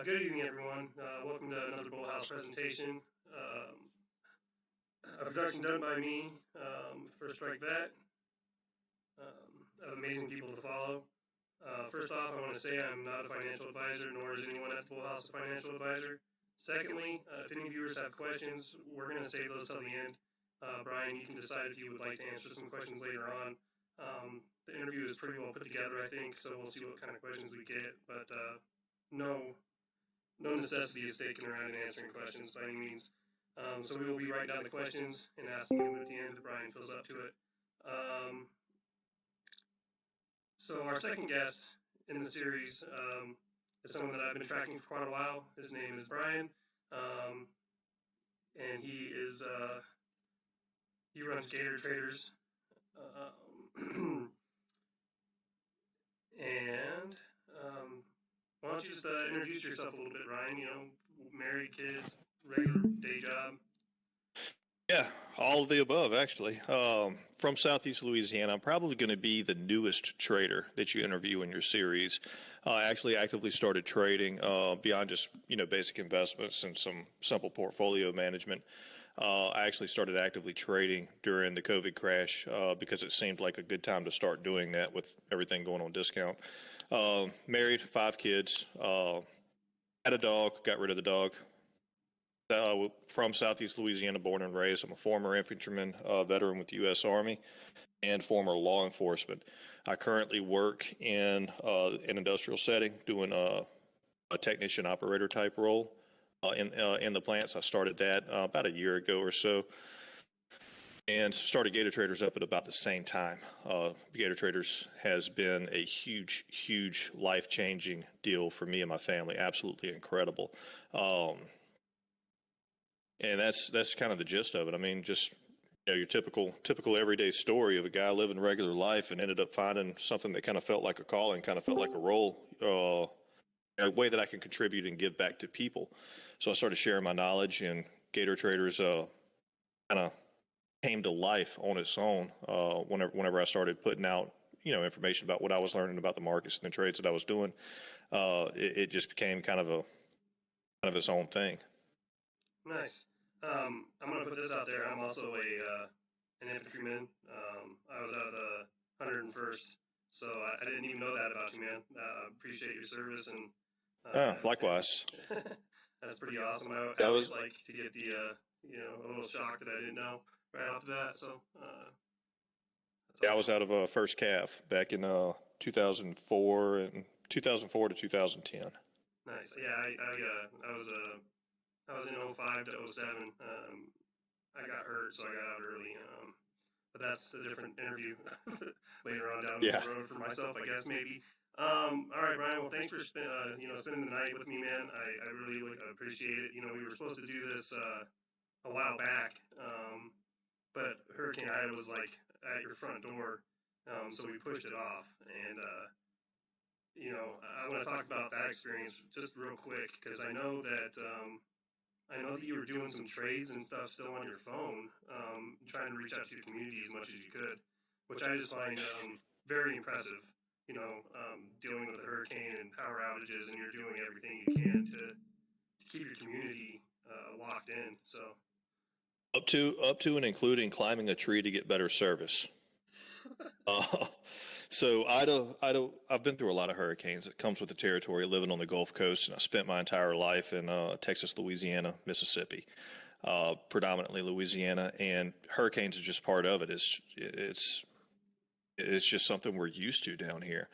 Good evening, everyone. Welcome to another Bull House presentation. A production done by me, First Strike Vet, of amazing people to follow. First off, I want to say I'm not a financial advisor, nor is anyone at the Bull House a financial advisor. Secondly, if any viewers have questions, we're going to save those till the end. Brian, you can decide if you would like to answer some questions later on. The interview is pretty well put together, I think, so we'll see what kind of questions we get, but no necessity of sticking around and answering questions by any means. So we will be writing down the questions and asking them at the end if Brian fills up to it. So our second guest in the series is someone that I've been tracking for quite a while. His name is Brian, and he runs Gator Traders. Why don't you just introduce yourself a little bit, Ryan? Married, kids, regular day job. Yeah, all of the above, actually. From Southeast Louisiana, I'm probably going to be the newest trader that you interview in your series. I actually actively started trading beyond just basic investments and some simple portfolio management. I actually started actively trading during the COVID crash because it seemed like a good time to start doing that with everything going on discount. Married, 5 kids, had a dog, got rid of the dog. From Southeast Louisiana, born and raised. I'm a former infantryman, veteran with the U.S. Army, and former law enforcement. I currently work in an industrial setting, doing a technician operator type role in the plants. I started that about a year ago or so, and started Gator Traders up at about the same time. Gator Traders has been a huge, huge life-changing deal for me and my family. Absolutely incredible. And that's kind of the gist of it. I mean, just your typical everyday story of a guy living regular life and ended up finding something that kind of felt like a calling, kind of felt like a role, a way that I can contribute and give back to people. So I started sharing my knowledge, and Gator Traders kind of came to life on its own whenever I started putting out information about what I was learning about the markets and the trades that I was doing. It just became kind of its own thing. Nice. I'm going to put this out there. I'm also an infantryman. I was out of the 101st, so I didn't even know that about you, man. Appreciate your service. And likewise. That's pretty awesome. I always like to get the a little shock that I didn't know right off the bat. So I was out of first calf back in 2004 and 2004 to 2010. Nice. Yeah, I was in 05 to 07. I got hurt, so I got out early. But that's a different interview later on down the road for myself, I guess, maybe. All right, Brian. Well, thanks for spending the night with me, man. I really appreciate it. We were supposed to do this a while back, but Hurricane Ida was at your front door, so we pushed it off. And I want to talk about that experience just real quick because I know that you were doing some trades and stuff still on your phone, trying to reach out to your community as much as you could, which I just find very impressive. Dealing with a hurricane and power outages, and you're doing everything you can to keep your community locked in. So up to and including climbing a tree to get better service. So I've been through a lot of hurricanes. It comes with the territory, living on the Gulf Coast, and I spent my entire life in Texas, Louisiana, Mississippi, predominantly Louisiana, and hurricanes are just part of it. It's just something we're used to down here.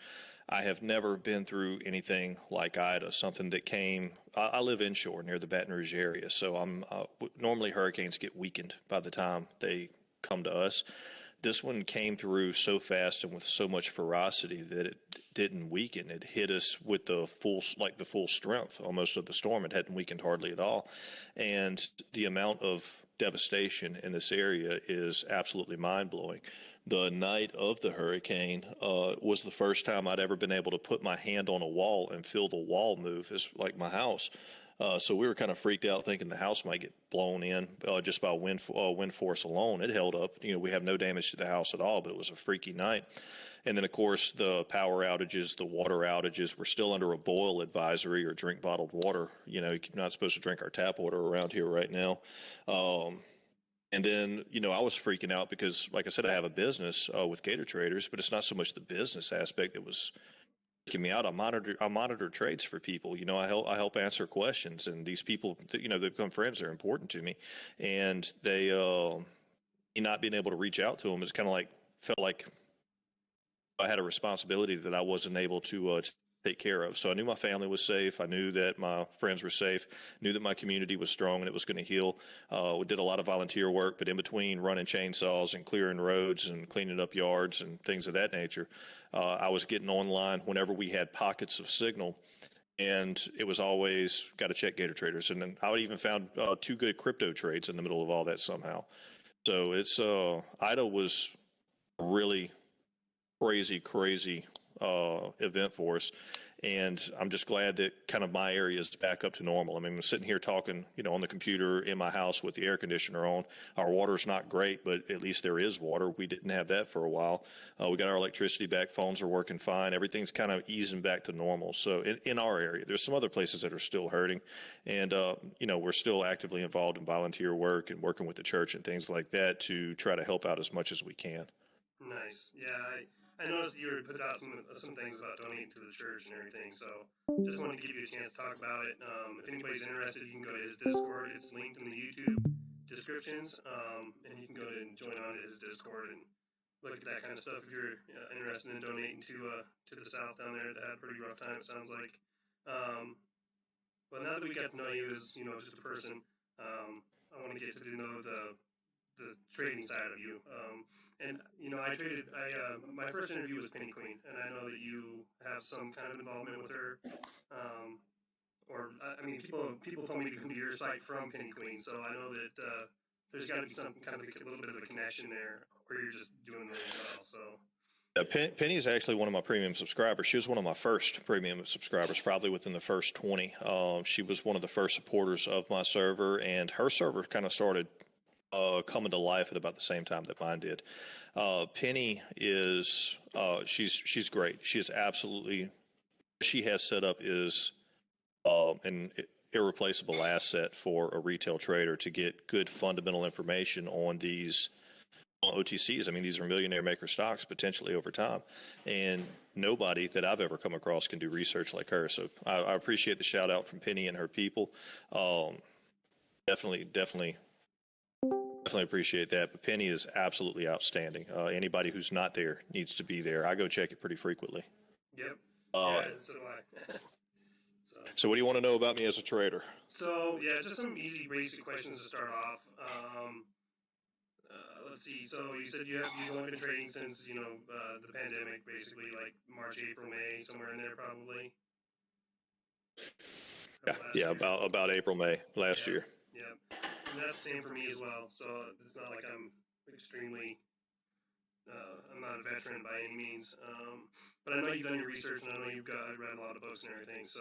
I have never been through anything like Ida, something that came. I live inshore near the Baton Rouge area, so normally hurricanes get weakened by the time they come to us. This one came through so fast and with so much ferocity that it didn't weaken. It hit us with the full strength almost of the storm. It hadn't weakened hardly at all. And the amount of devastation in this area is absolutely mind-blowing. The night of the hurricane was the first time I'd ever been able to put my hand on a wall and feel the wall move. It's like my house. So we were kind of freaked out thinking the house might get blown in just by wind force alone. It held up. We have no damage to the house at all, but it was a freaky night. And then, of course, the power outages, the water outages, we're still under a boil advisory or drink bottled water. You're not supposed to drink our tap water around here right now. And then, I was freaking out because, like I said, I have a business with Gator traders, but it's not so much the business aspect that was freaking me out. I monitor trades for people. I help answer questions, and these people, they become friends. They're important to me, and they, not being able to reach out to them is kind of felt like I had a responsibility that I wasn't able to take care of. So I knew my family was safe. I knew that my friends were safe, knew that my community was strong and it was going to heal. We did a lot of volunteer work, but in between running chainsaws and clearing roads and cleaning up yards and things of that nature, I was getting online whenever we had pockets of signal. And it was always got to check Gator traders. And then I even found 2 good crypto trades in the middle of all that somehow. So it's IDA was really crazy event for us. And I'm just glad that kind of my area is back up to normal. I mean, I'm sitting here talking, on the computer in my house with the air conditioner on. Our water's not great, but at least there is water. We didn't have that for a while. We got our electricity back. Phones are working fine. Everything's kind of easing back to normal. So in our area, there's some other places that are still hurting. And, we're still actively involved in volunteer work and working with the church and things like that to try to help out as much as we can. Nice. Yeah, I noticed that you put out some things about donating to the church and everything, so just wanted to give you a chance to talk about it. If anybody's interested, you can go to his Discord. It's linked in the YouTube descriptions, and you can go and join on to his Discord and look at that kind of stuff if you're interested in donating to the South down there that had a pretty rough time, it sounds like. But now that we got to know you as, just a person, I want to get to know the trading side of you. And my first interview was Penny Queen, and I know that you have some kind of involvement with her. People told me to come to your site from Penny Queen, so I know that there's got to be some kind of a little bit of a connection there, or you're just doing really well. So. Penny is actually one of my premium subscribers. She was one of my first premium subscribers, probably within the first 20. She was one of the first supporters of my server, and her server kind of started coming to life at about the same time that mine did. Penny is she's great. She is absolutely, what she has set up is an irreplaceable asset for a retail trader to get good fundamental information on these OTCs. I mean, these are millionaire maker stocks potentially over time, and nobody that I've ever come across can do research like her. So I appreciate the shout out from Penny and her people. Definitely appreciate that. But Penny is absolutely outstanding. Anybody who's not there needs to be there. I go check it pretty frequently. Yep. Yeah, so do I. So what do you want to know about me as a trader? So, yeah, just some easy basic questions to start off. Let's see. So you said you've only been trading since, the pandemic, basically, like March, April, May, somewhere in there probably. Yeah, about April, May last year. Yeah. And that's the same for me as well. So it's not like I'm extremely, I'm not a veteran by any means. But I know you've done your research, and I know you've read a lot of books and everything. So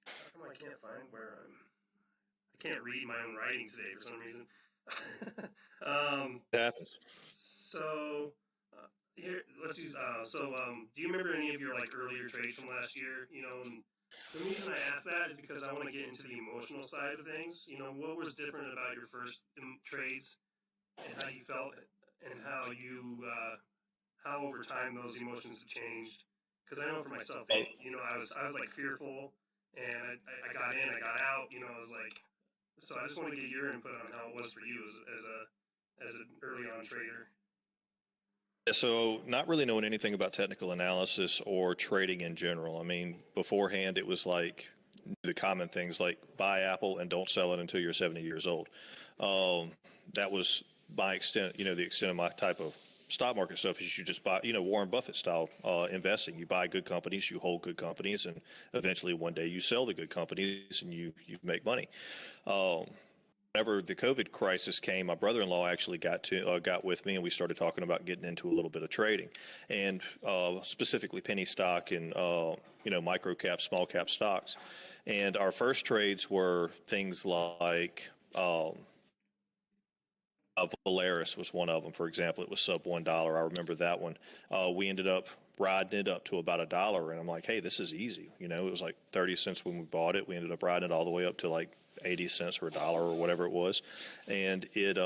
how come I can't find where I can't read my own writing today for some reason. It happens. So here, let's use. Do you remember any of your earlier trades from last year? And the reason I ask that is because I want to get into the emotional side of things. What was different about your first trades, and how you felt, and how over time those emotions have changed. Because I know for myself, I was fearful, and I got in, I got out. I was like. So I just want to get your input on how it was for you as an early on trader. Yeah, so not really knowing anything about technical analysis or trading in general. I mean, beforehand it was like the common things like buy Apple and don't sell it until you're 70 years old. That was my extent, the extent of my type of stock market stuff is you just buy, Warren Buffett style investing. You buy good companies, you hold good companies, and eventually one day you sell the good companies and you make money. whenever the COVID crisis came, my brother-in-law actually got with me, and we started talking about getting into a little bit of trading, and specifically penny stock and micro cap, small cap stocks. And our first trades were things like Valeris was one of them. For example, it was sub $1. I remember that one. We ended up riding it up to about $1, and I'm like, hey, this is easy. It was like 30 cents when we bought it. We ended up riding it all the way up to like 80 cents or $1 or whatever it was, and it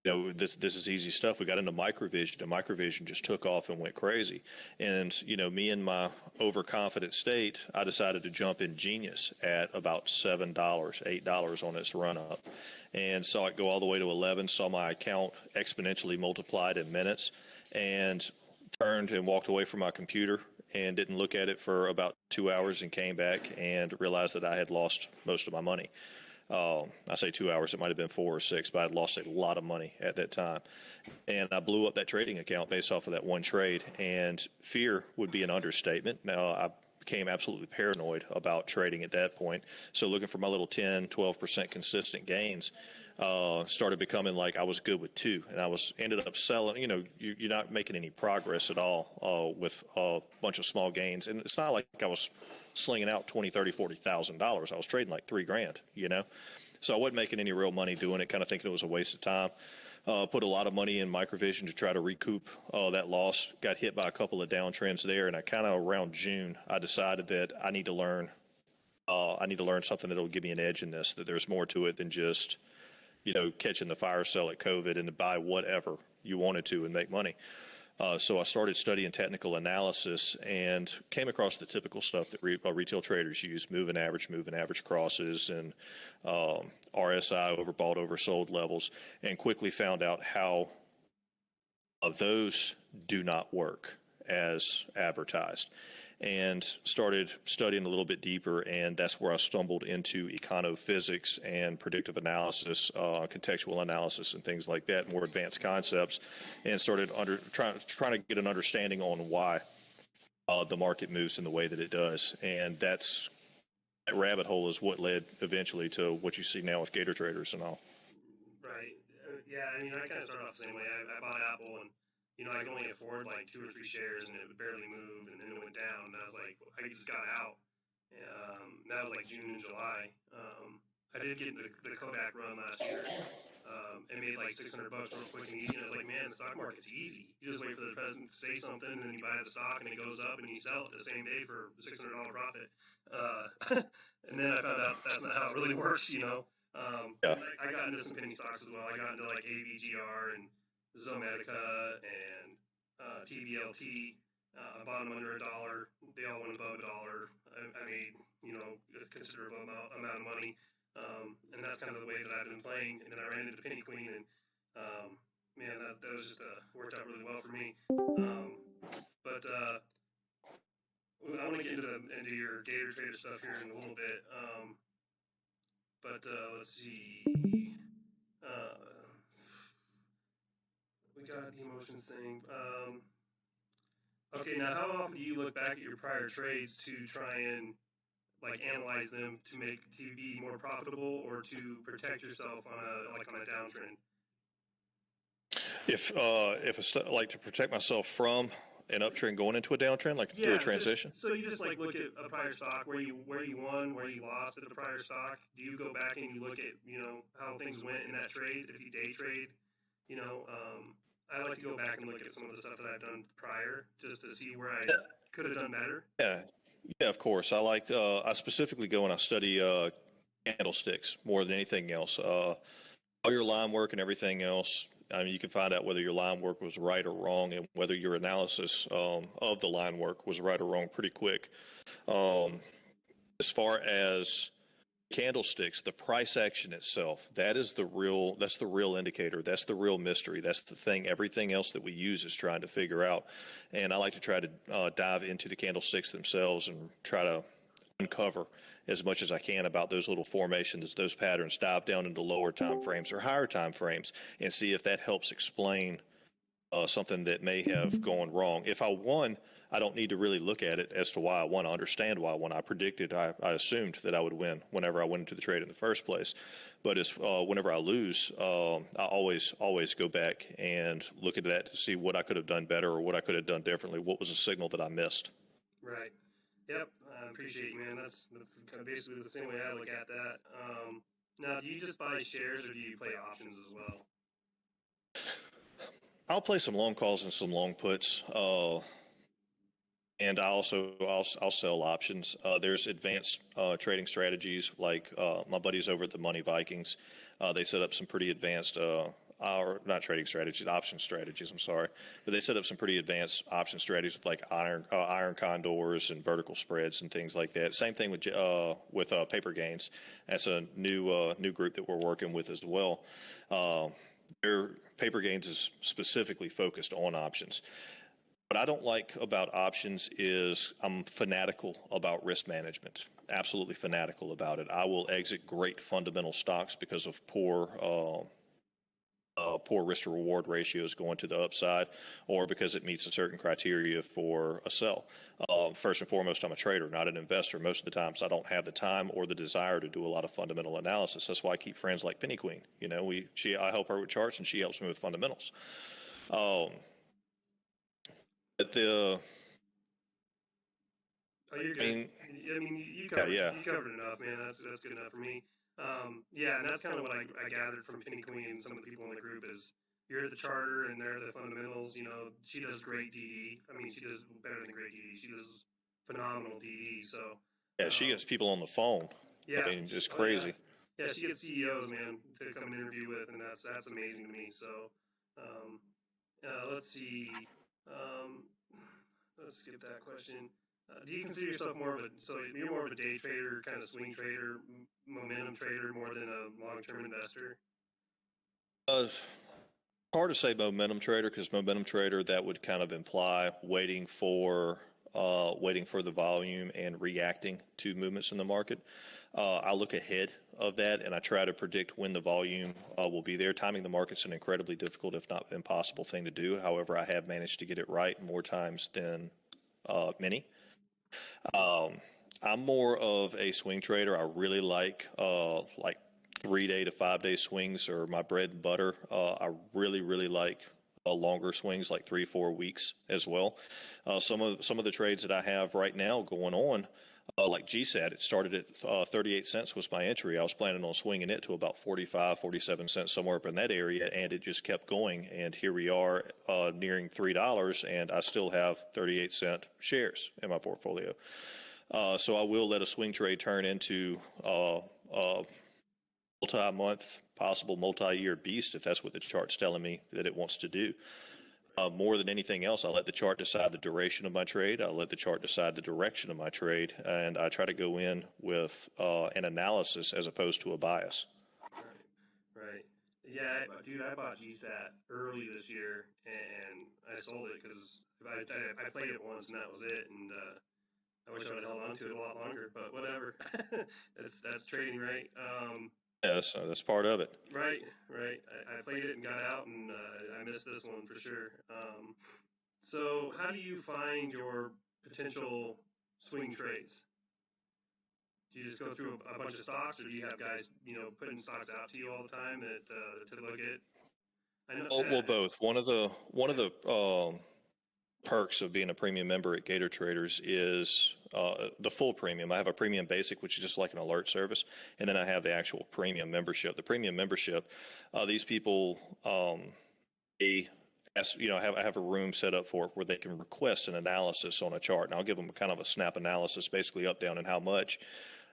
this is easy stuff. We got into microvision, and microvision just took off and went crazy. And me in my overconfident state, I decided to jump in Genius at about $7, $8 on its run up, and saw it go all the way to 11. Saw my account exponentially multiplied in minutes, and turned and walked away from my computer and didn't look at it for about 2 hours, and came back and realized that I had lost most of my money. I say 2 hours, it might have been 4 or 6, but I had lost a lot of money at that time. And I blew up that trading account based off of that one trade, and fear would be an understatement. Now, I became absolutely paranoid about trading at that point. So looking for my little 10, 12% consistent gains, started becoming like I was good with 2, and I ended up selling. You're not making any progress at all with a bunch of small gains, and it's not like I was slinging out $20, $30, $40,000. I was trading like $3,000, So I wasn't making any real money doing it. Kind of thinking it was a waste of time. Put a lot of money in microvision to try to recoup that loss. Got hit by a couple of downtrends there, and I kind of around June I decided that I need to learn. I need to learn something that will give me an edge in this. That there's more to it than just catching the fire sale at COVID and to buy whatever you wanted to and make money. So I started studying technical analysis and came across the typical stuff that retail traders use: moving average crosses, and RSI, overbought, oversold levels, and quickly found out how those do not work as advertised, and started studying a little bit deeper, and that's where I stumbled into econophysics and predictive analysis, contextual analysis, and things like that, more advanced concepts, and started trying to get an understanding on why the market moves in the way that it does. And that rabbit hole is what led eventually to what you see now with Gator traders and all. Right. Yeah, I mean, I kind of started off the same way. I bought Apple, and I could only afford like 2 or 3 shares, and it would barely move, and then it went down, and I was like, I just got out. That was like June and July. I did get into the Kodak run last year, and made like $600 real quick and easy. And I was like, man, the stock market's easy. You just wait for the president to say something, and then you buy the stock, and it goes up, and you sell it the same day for $600 profit. And then I found out that's not how it really works. Yeah. I got into some penny stocks as well. I got into like AVGR and Zomedica and TBLT. I bought them under $1. They all went above $1. I made a considerable amount of money, and that's kind of the way that I've been playing. And then I ran into Penny Queen, and man, that was just worked out really well for me. But I want to get into your Gator trader stuff here in a little bit. But let's see. We got the emotions thing. Okay, now how often do you look back at your prior trades to try and like analyze them to be more profitable, or to protect yourself on a downtrend? If like to protect myself from an uptrend going into a downtrend, like through a transition. So you just like look at a prior stock where you won, where you lost at the prior stock. Do you go back and you look at how things went in that trade? If you day trade, I like to go back and look at some of the stuff that I've done prior, just to see where I could have done better. Yeah, of course. I specifically go and I study candlesticks more than anything else. All your line work and everything else. I mean, you can find out whether your line work was right or wrong, and whether your analysis of the line work was right or wrong pretty quick. As far as candlesticks, the price action itself, that's the real indicator. That's the real mystery. That's the thing. Everything else that we use is trying to figure out. And I like to try to dive into the candlesticks themselves and try to uncover as much as I can about those little formations, those patterns, dive down into lower time frames or higher time frames, and see if that helps explain something that may have gone wrong. If I won, I don't need to really look at it as to why I won. I understand why I won. I predicted, I assumed that I would win whenever I went into the trade in the first place. But whenever I lose, I always go back and look at that to see what I could have done better or what I could have done differently. What was a signal that I missed? Right. Yep. I appreciate you, man. That's kind of basically the same way I look at that. Now, do you just buy shares or do you play options as well? I'll play some long calls and some long puts. And I'll sell options. There's advanced trading strategies like my buddies over at the Money Vikings. They set up some pretty advanced, or not trading strategies, option strategies. I'm sorry, but they set up some pretty advanced option strategies with like iron condors and vertical spreads and things like that. Same thing with paper gains. That's a new group that we're working with as well. Their paper gains is specifically focused on options. What I don't like about options is I'm fanatical about risk management, absolutely fanatical about it. I will exit great fundamental stocks because of poor risk to reward ratios going to the upside, or because it meets a certain criteria for a sell. First and foremost, I'm a trader, not an investor. Most of the times I don't have the time or the desire to do a lot of fundamental analysis. That's why I keep friends like Penny Queen. You know, I help her with charts and she helps me with fundamentals. But Oh, you're good. I mean, you covered enough, man. That's good enough for me. Yeah, and that's kind of what I gathered from Penny Queen and some of the people in the group is you're the charter and they're the fundamentals. You know, she does great DD. I mean, she does better than great DD. She does phenomenal DD. So she gets people on the phone. Yeah, I mean, just crazy. Yeah, she gets CEOs, man, to come and interview with, and that's amazing to me. So let's see. Um, let's skip that question. Do you consider yourself you're more of a day trader, kind of swing trader, momentum trader, more than a long-term investor? Hard to say momentum trader, because momentum trader, that would kind of imply waiting for the volume and reacting to movements in the market. I look ahead of that and I try to predict when the volume will be there. Timing the market's an incredibly difficult, if not impossible, thing to do. However, I have managed to get it right more times than many. I'm more of a swing trader. I really like 3-day to 5-day swings are my bread and butter. I really like longer swings, like 3-4 weeks as well. Some of the trades that I have right now going on, like GSAT, it started at 38 cents was my entry. I was planning on swinging it to about 45, 47 cents, somewhere up in that area, and it just kept going. And here we are nearing $3, and I still have 38-cent shares in my portfolio. So I will let a swing trade turn into multi-month, possible multi-year beast if that's what the chart's telling me that it wants to do. More than anything else, I let the chart decide the duration of my trade. I let the chart decide the direction of my trade, and I try to go in with an analysis as opposed to a bias. Right. Yeah, dude, I bought GSAT early this year, and I sold it because I played it once, and that was it. And I wish I would have held on to it a lot longer, but whatever. that's trading, right? Yeah, that's part of it. Right. I played it and got out, and I missed this one for sure. So how do you find your potential swing trades? Do you just go through a bunch of stocks, or do you have guys, putting stocks out to you all the time that to look at? I know. Well, both. One of the perks of being a premium member at Gator Traders is the full premium. I have a premium basic, which is just like an alert service, and then I have the actual premium membership. The premium membership, these people, I have a room set up for it where they can request an analysis on a chart, and I'll give them kind of a snap analysis, basically up, down, and how much,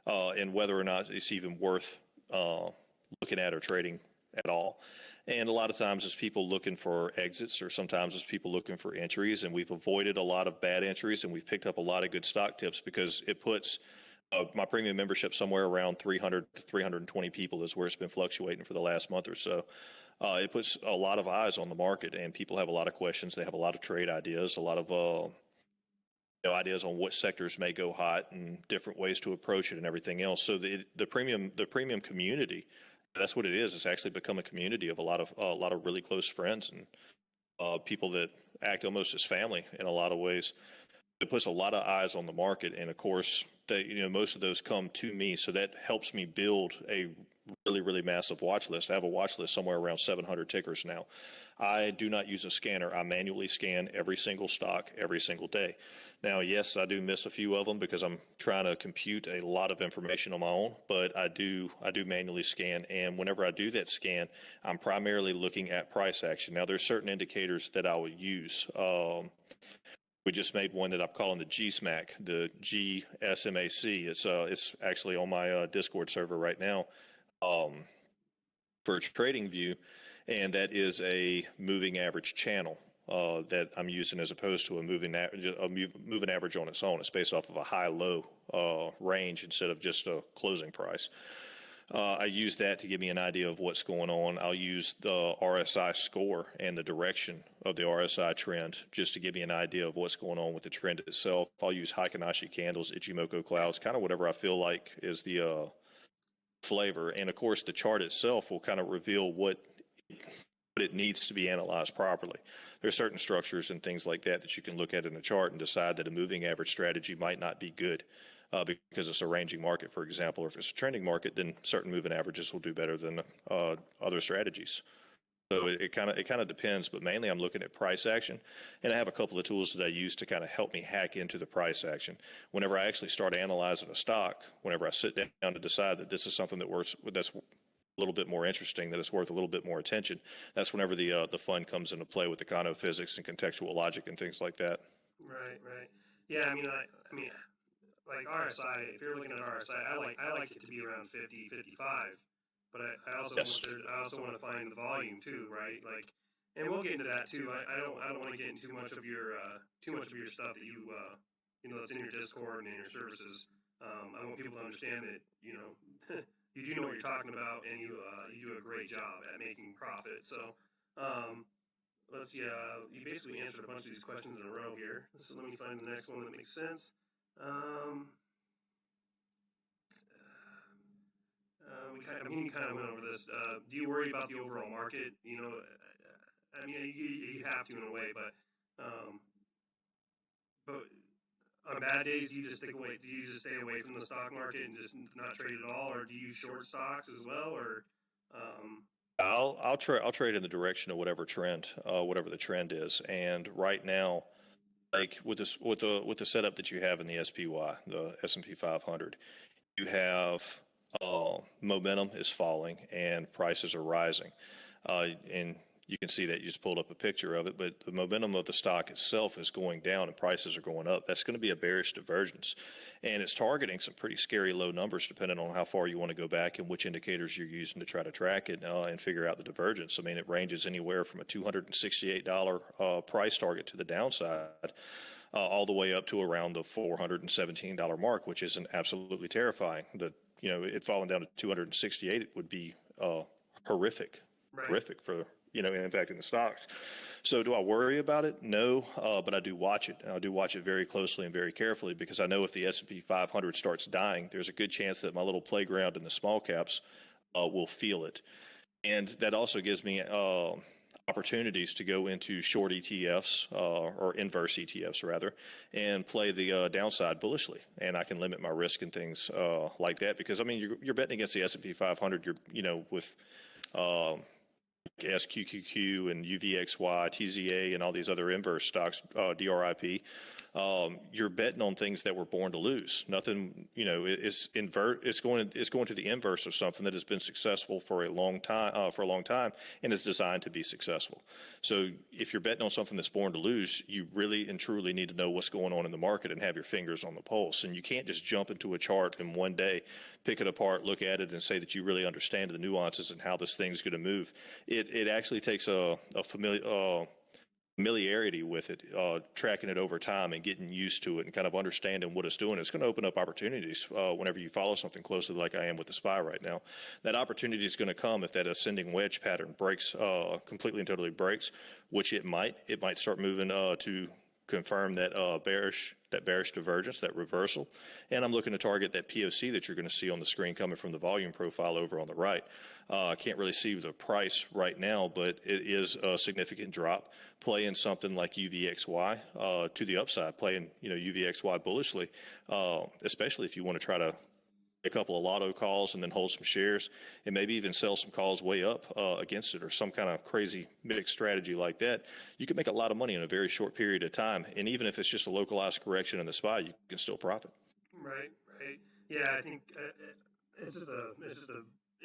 and whether or not it's even worth looking at or trading at all. And a lot of times it's people looking for exits, or sometimes it's people looking for entries, and we've avoided a lot of bad entries, and we've picked up a lot of good stock tips because it puts my premium membership somewhere around 300 to 320 people is where it's been fluctuating for the last month or so. It puts a lot of eyes on the market, and people have a lot of questions. They have a lot of trade ideas, a lot of ideas on what sectors may go hot and different ways to approach it and everything else. So the premium community, that's what it is. It's actually become a community of a lot of really close friends and people that act almost as family in a lot of ways. it puts a lot of eyes on the market, and of course, most of those come to me, so that helps me build a really, really massive watch list. I have a watch list somewhere around 700 tickers now. I do not use a scanner. I manually scan every single stock every single day. Now, yes, I do miss a few of them because I'm trying to compute a lot of information on my own, but I do manually scan, and whenever I do that scan, I'm primarily looking at price action. Now, there's certain indicators that I will use. We just made one that I'm calling the GSMAC, the GSMAC. It's actually on my Discord server right now for trading view, and that is a moving average channel that I'm using as opposed to a moving average on its own. It's based off of a high-low range instead of just a closing price. I use that to give me an idea of what's going on. I'll use the RSI score and the direction of the RSI trend just to give me an idea of what's going on with the trend itself. I'll use Heikin-Ashi candles, Ichimoku clouds, kind of whatever I feel like is the flavor. And of course, the chart itself will kind of reveal what it needs to be analyzed properly. There's certain structures and things like that you can look at in a chart and decide that a moving average strategy might not be good. Because it's a ranging market, for example, or if it's a trending market, then certain moving averages will do better than other strategies. So it kind of depends, but mainly I'm looking at price action, and I have a couple of tools that I use to kind of help me hack into the price action. Whenever I actually start analyzing a stock, whenever I sit down to decide that this is something that's a little bit more interesting, that it's worth a little bit more attention, that's whenever the fun comes into play with econo physics and contextual logic and things like that. Right. Yeah, I mean, like RSI, if you're looking at RSI, I like it to be around 50, 55. But I also Yes. want to find the volume too, right? Like, and we'll get into that too. I don't want to get into too much of your stuff that you that's in your Discord and in your services. I want people to understand that you do know what you're talking about, and you do a great job at making profit. So let's see. You basically answered a bunch of these questions in a row here. So let me find the next one that makes sense. You kind of went over this. Do you worry about the overall market? I mean, you have to in a way, but on bad days, do you just stay away from the stock market and just not trade at all, or do you short stocks as well, or? I'll trade in the direction of whatever the trend is, and right now, like with the setup that you have in the SPY, the S&P 500, you have momentum is falling and prices are rising, and you can see that you just pulled up a picture of it, but the momentum of the stock itself is going down and prices are going up. That's going to be a bearish divergence, and it's targeting some pretty scary low numbers depending on how far you want to go back and which indicators you're using to try to track it and figure out the divergence. I mean, it ranges anywhere from a $268 price target to the downside all the way up to around the $417 mark, which is absolutely terrifying. It falling down to 268 it would be horrific for impacting the stocks. So do I worry about it? No, but I do watch it. I do watch it very closely and very carefully because I know if the S&P 500 starts dying, there's a good chance that my little playground in the small caps will feel it. And that also gives me opportunities to go into short ETFs or inverse ETFs rather, and play the downside bullishly. And I can limit my risk and things like that because I mean you're betting against the S&P 500. With SQQQ and UVXY, TZA, and all these other inverse stocks, DRIP. You're betting on things that were born to lose. Nothing, it's going to the inverse of something that has been successful for a long time, and is designed to be successful. So if you're betting on something that's born to lose, you really and truly need to know what's going on in the market and have your fingers on the pulse. And you can't just jump into a chart in one day, pick it apart, look at it, and say that you really understand the nuances and how this thing's going to move. It actually takes a familiarity with it, tracking it over time and getting used to it and kind of understanding what it's doing. It's going to open up opportunities whenever you follow something closely like I am with the SPY right now. That opportunity is going to come if that ascending wedge pattern breaks, completely and totally breaks, which it might. It might start moving to confirm that that bearish divergence, that reversal, and I'm looking to target that POC that you're going to see on the screen coming from the volume profile over on the right. I can't really see the price right now, but it is a significant drop. Playing something like UVXY to the upside, playing UVXY bullishly, especially if you want to try to a couple of lotto calls and then hold some shares and maybe even sell some calls way up against it, or some kind of crazy mixed strategy like that. You can make a lot of money in a very short period of time, and even if it's just a localized correction in the SPY, you can still profit. Right. Yeah, I think it's just a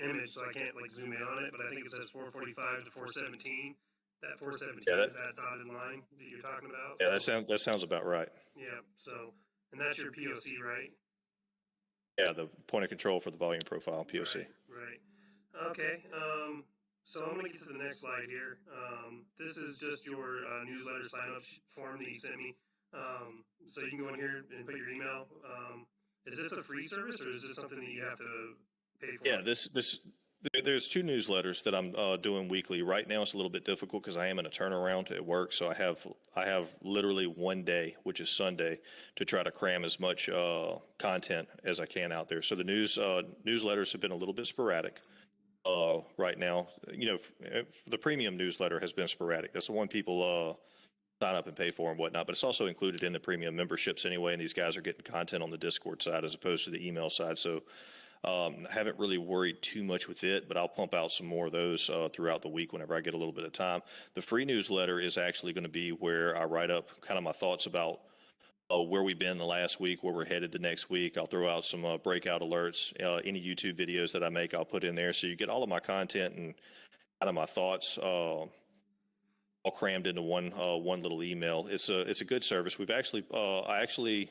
image, so I can't like zoom in on it, but I think it says 445 to 417. That 417 is that dotted line that you're talking about. Yeah, so, that sounds about right. Yeah. So, and that's your POC, right? Yeah, the point of control for the volume profile, POC. Right. Okay. So I'm going to get to the next slide here. This is just your newsletter sign-up form that you sent me. So you can go in here and put your email. Is this a free service, or is this something that you have to pay for? Yeah, there's two newsletters that I'm doing weekly. Right now it's a little bit difficult because I am in a turnaround at work, so I have literally one day, which is Sunday, to try to cram as much content as I can out there. So the newsletters have been a little bit sporadic right now. The premium newsletter has been sporadic. That's the one people sign up and pay for and whatnot, but it's also included in the premium memberships anyway, and these guys are getting content on the Discord side as opposed to the email side. So I haven't really worried too much with it, but I'll pump out some more of those throughout the week whenever I get a little bit of time. The free newsletter is actually going to be where I write up kind of my thoughts about where we've been the last week, where we're headed the next week. I'll throw out some breakout alerts. Any YouTube videos that I make, I'll put in there. So you get all of my content and kind of my thoughts all crammed into one little email. It's a good service. I actually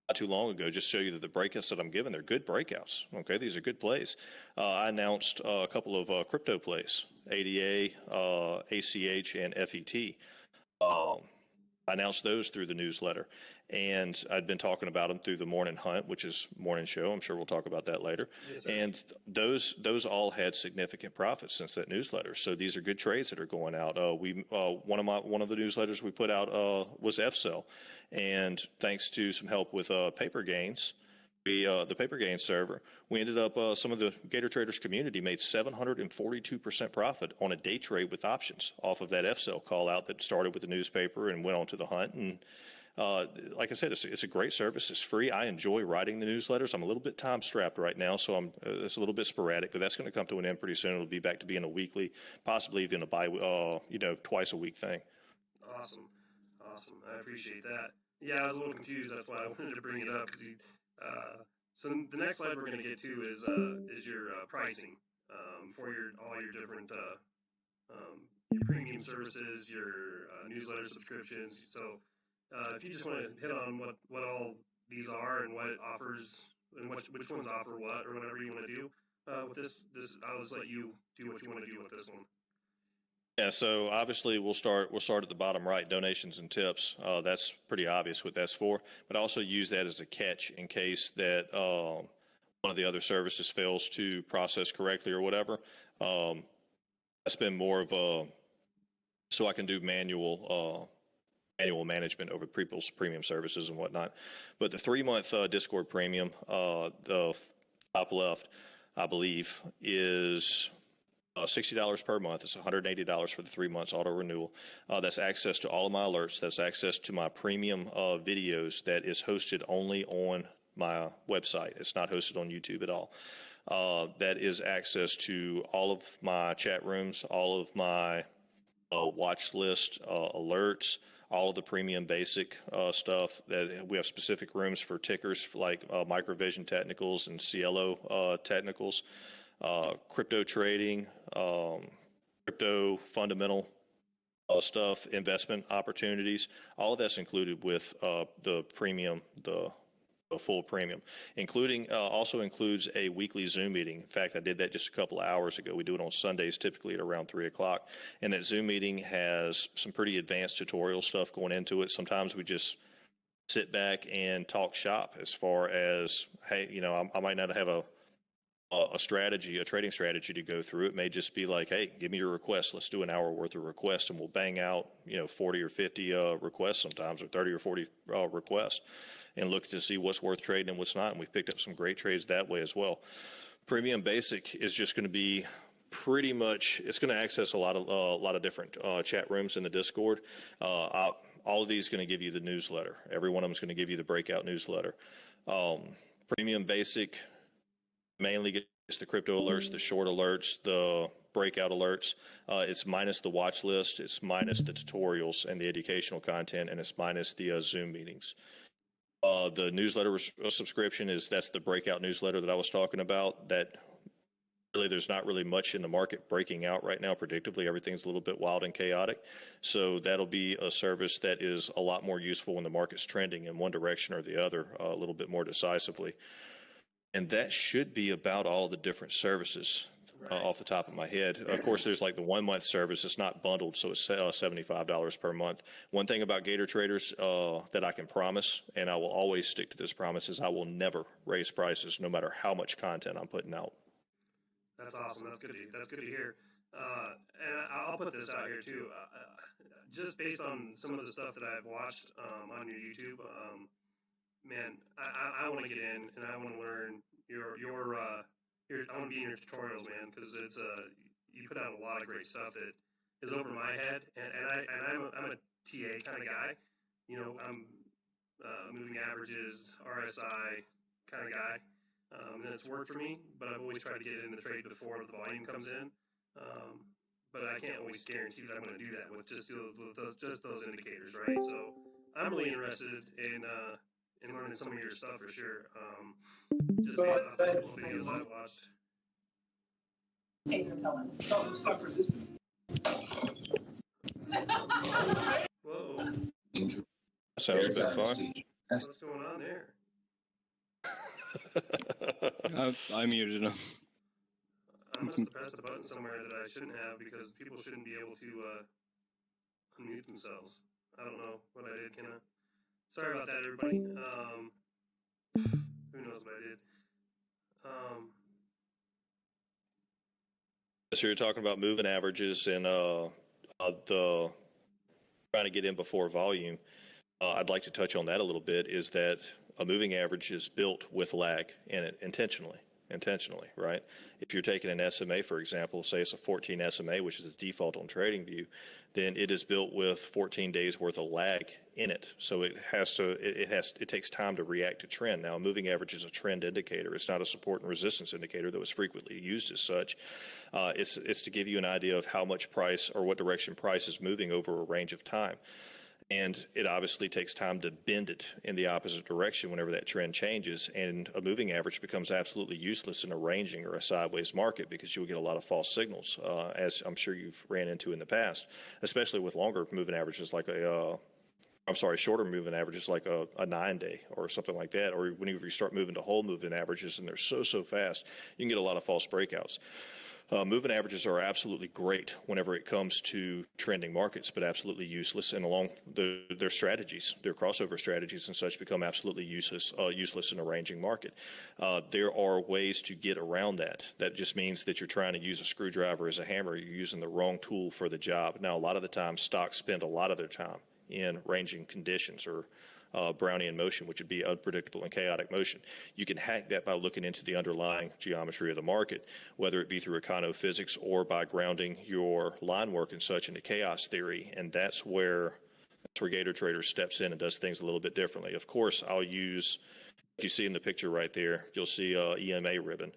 not too long ago, just show you that the breakouts that I'm giving, they're good breakouts. Okay, these are good plays. I announced a couple of crypto plays, ADA, ACH, and FET. I announced those through the newsletter, and I'd been talking about them through the Morning Hunt, which is morning show. I'm sure we'll talk about that later. Yes, sir. And those all had significant profits since that newsletter. So these are good trades that are going out. One of the newsletters we put out was FSell, and thanks to some help with paper gains, the paper gain server, we ended up, some of the Gator traders community made 742% profit on a day trade with options off of that FSell call out that started with the newspaper and went on to the hunt. And like I said, it's a great service. It's free. I enjoy writing the newsletters. I'm a little bit time strapped right now, so it's a little bit sporadic, but that's going to come to an end pretty soon. It'll be back to being a weekly, possibly even a twice a week thing. Awesome. I appreciate that. Yeah, I was a little confused. That's why I wanted to bring it up, because so the next slide we're going to get to is your pricing for all your different your premium services, your newsletter subscriptions. So if you just want to hit on what all these are and what it offers and which ones offer what, or whatever you want to do with this, I'll just let you do what you want to do with this one. Yeah, so obviously we'll start at the bottom right, donations and tips. That's pretty obvious what that's for, but I also use that as a catch in case that one of the other services fails to process correctly or whatever. I spend more of so I can do manual management over people's premium services and whatnot. But the 3-month Discord premium, the top left, I believe, is $60 per month. It's $180 for the 3 months auto renewal. That's access to all of my alerts. That's access to my premium videos that is hosted only on my website. It's not hosted on YouTube at all. That is access to all of my chat rooms, all of my watch list alerts, all of the premium basic stuff. That we have specific rooms for tickers like microvision technicals and CLO technicals. Crypto trading, crypto fundamental stuff, investment opportunities, all of that's included with the premium, the full premium, including also includes a weekly Zoom meeting. In fact, I did that just a couple of hours ago. We do it on Sundays, typically at around 3 o'clock. And that Zoom meeting has some pretty advanced tutorial stuff going into it. Sometimes we just sit back and talk shop as far as, hey, I might not have a a strategy, a trading strategy to go through. It may just be like, hey, give me your request. Let's do an hour worth of requests, and we'll bang out, 40 or 50 requests sometimes, or 30 or 40 requests, and look to see what's worth trading and what's not. And we've picked up some great trades that way as well. Premium Basic is just going to be pretty much, it's going to access a lot of different chat rooms in the Discord. All of these going to give you the newsletter. Every one of them is going to give you the breakout newsletter. Premium Basic mainly gets the crypto alerts, the short alerts, the breakout alerts. It's minus the watch list, it's minus the tutorials and the educational content, and it's minus the Zoom meetings. The newsletter subscription that's the breakout newsletter that I was talking about. That really, there's not really much in the market breaking out right now. Predictably, everything's a little bit wild and chaotic. So that'll be a service that is a lot more useful when the market's trending in one direction or the other a little bit more decisively. And that should be about all the different services off the top of my head. Of course, there's like the 1 month service. It's not bundled, so it's $75 per month. One thing about Gator traders that I can promise, and I will always stick to this promise, is I will never raise prices no matter how much content I'm putting out. That's awesome. That's good to hear. And I'll put this out here too. Just based on some of the stuff that I've watched on your YouTube, man, I want to get in and I want to learn I want to be in your tutorials, man, because it's you put out a lot of great stuff that is over my head, and I'm a TA kind of guy. I'm moving averages, RSI kind of guy. And it's worked for me, but I've always tried to get in the trade before the volume comes in. But I can't always guarantee that I'm going to do that with just those indicators, right? So I'm really interested in learning some of your stuff for sure. Just based off the couple videos I've watched. It's also stock resistant. Whoa. Sounds a bit fun. What's going on there? I muted him. I must have pressed a button somewhere that I shouldn't have, because people shouldn't be able to unmute themselves. I don't know what I did. Sorry about that, everybody. Who knows what I did? So you're talking about moving averages and the trying to get in before volume. I'd like to touch on that a little bit. Is that a moving average is built with lag in it intentionally, right? If you're taking an SMA, for example, say it's a 14 SMA, which is the default on TradingView, then it is built with 14 days worth of lag in it. So it takes time to react to trend. Now, a moving average is a trend indicator. It's not a support and resistance indicator, though it's frequently used as such. It's to give you an idea of how much price or what direction price is moving over a range of time. And it obviously takes time to bend it in the opposite direction whenever that trend changes. And a moving average becomes absolutely useless in a ranging or a sideways market, because you'll get a lot of false signals, as I'm sure you've ran into in the past, especially with longer moving averages like shorter moving averages like a 9-day or something like that. Or whenever you start moving to whole moving averages and they're so fast, you can get a lot of false breakouts. Moving averages are absolutely great whenever it comes to trending markets, but absolutely useless. And along their strategies, their crossover strategies and such, become absolutely useless in a ranging market. There are ways to get around that. That just means that you're trying to use a screwdriver as a hammer. You're using the wrong tool for the job. Now, a lot of the time, stocks spend a lot of their time in ranging conditions, or Brownian motion, which would be unpredictable and chaotic motion. You can hack that by looking into the underlying geometry of the market, whether it be through econophysics or by grounding your line work and such into chaos theory. And that's where Gator Trader steps in and does things a little bit differently. Of course, I'll use, you see in the picture right there, you'll see EMA ribbon.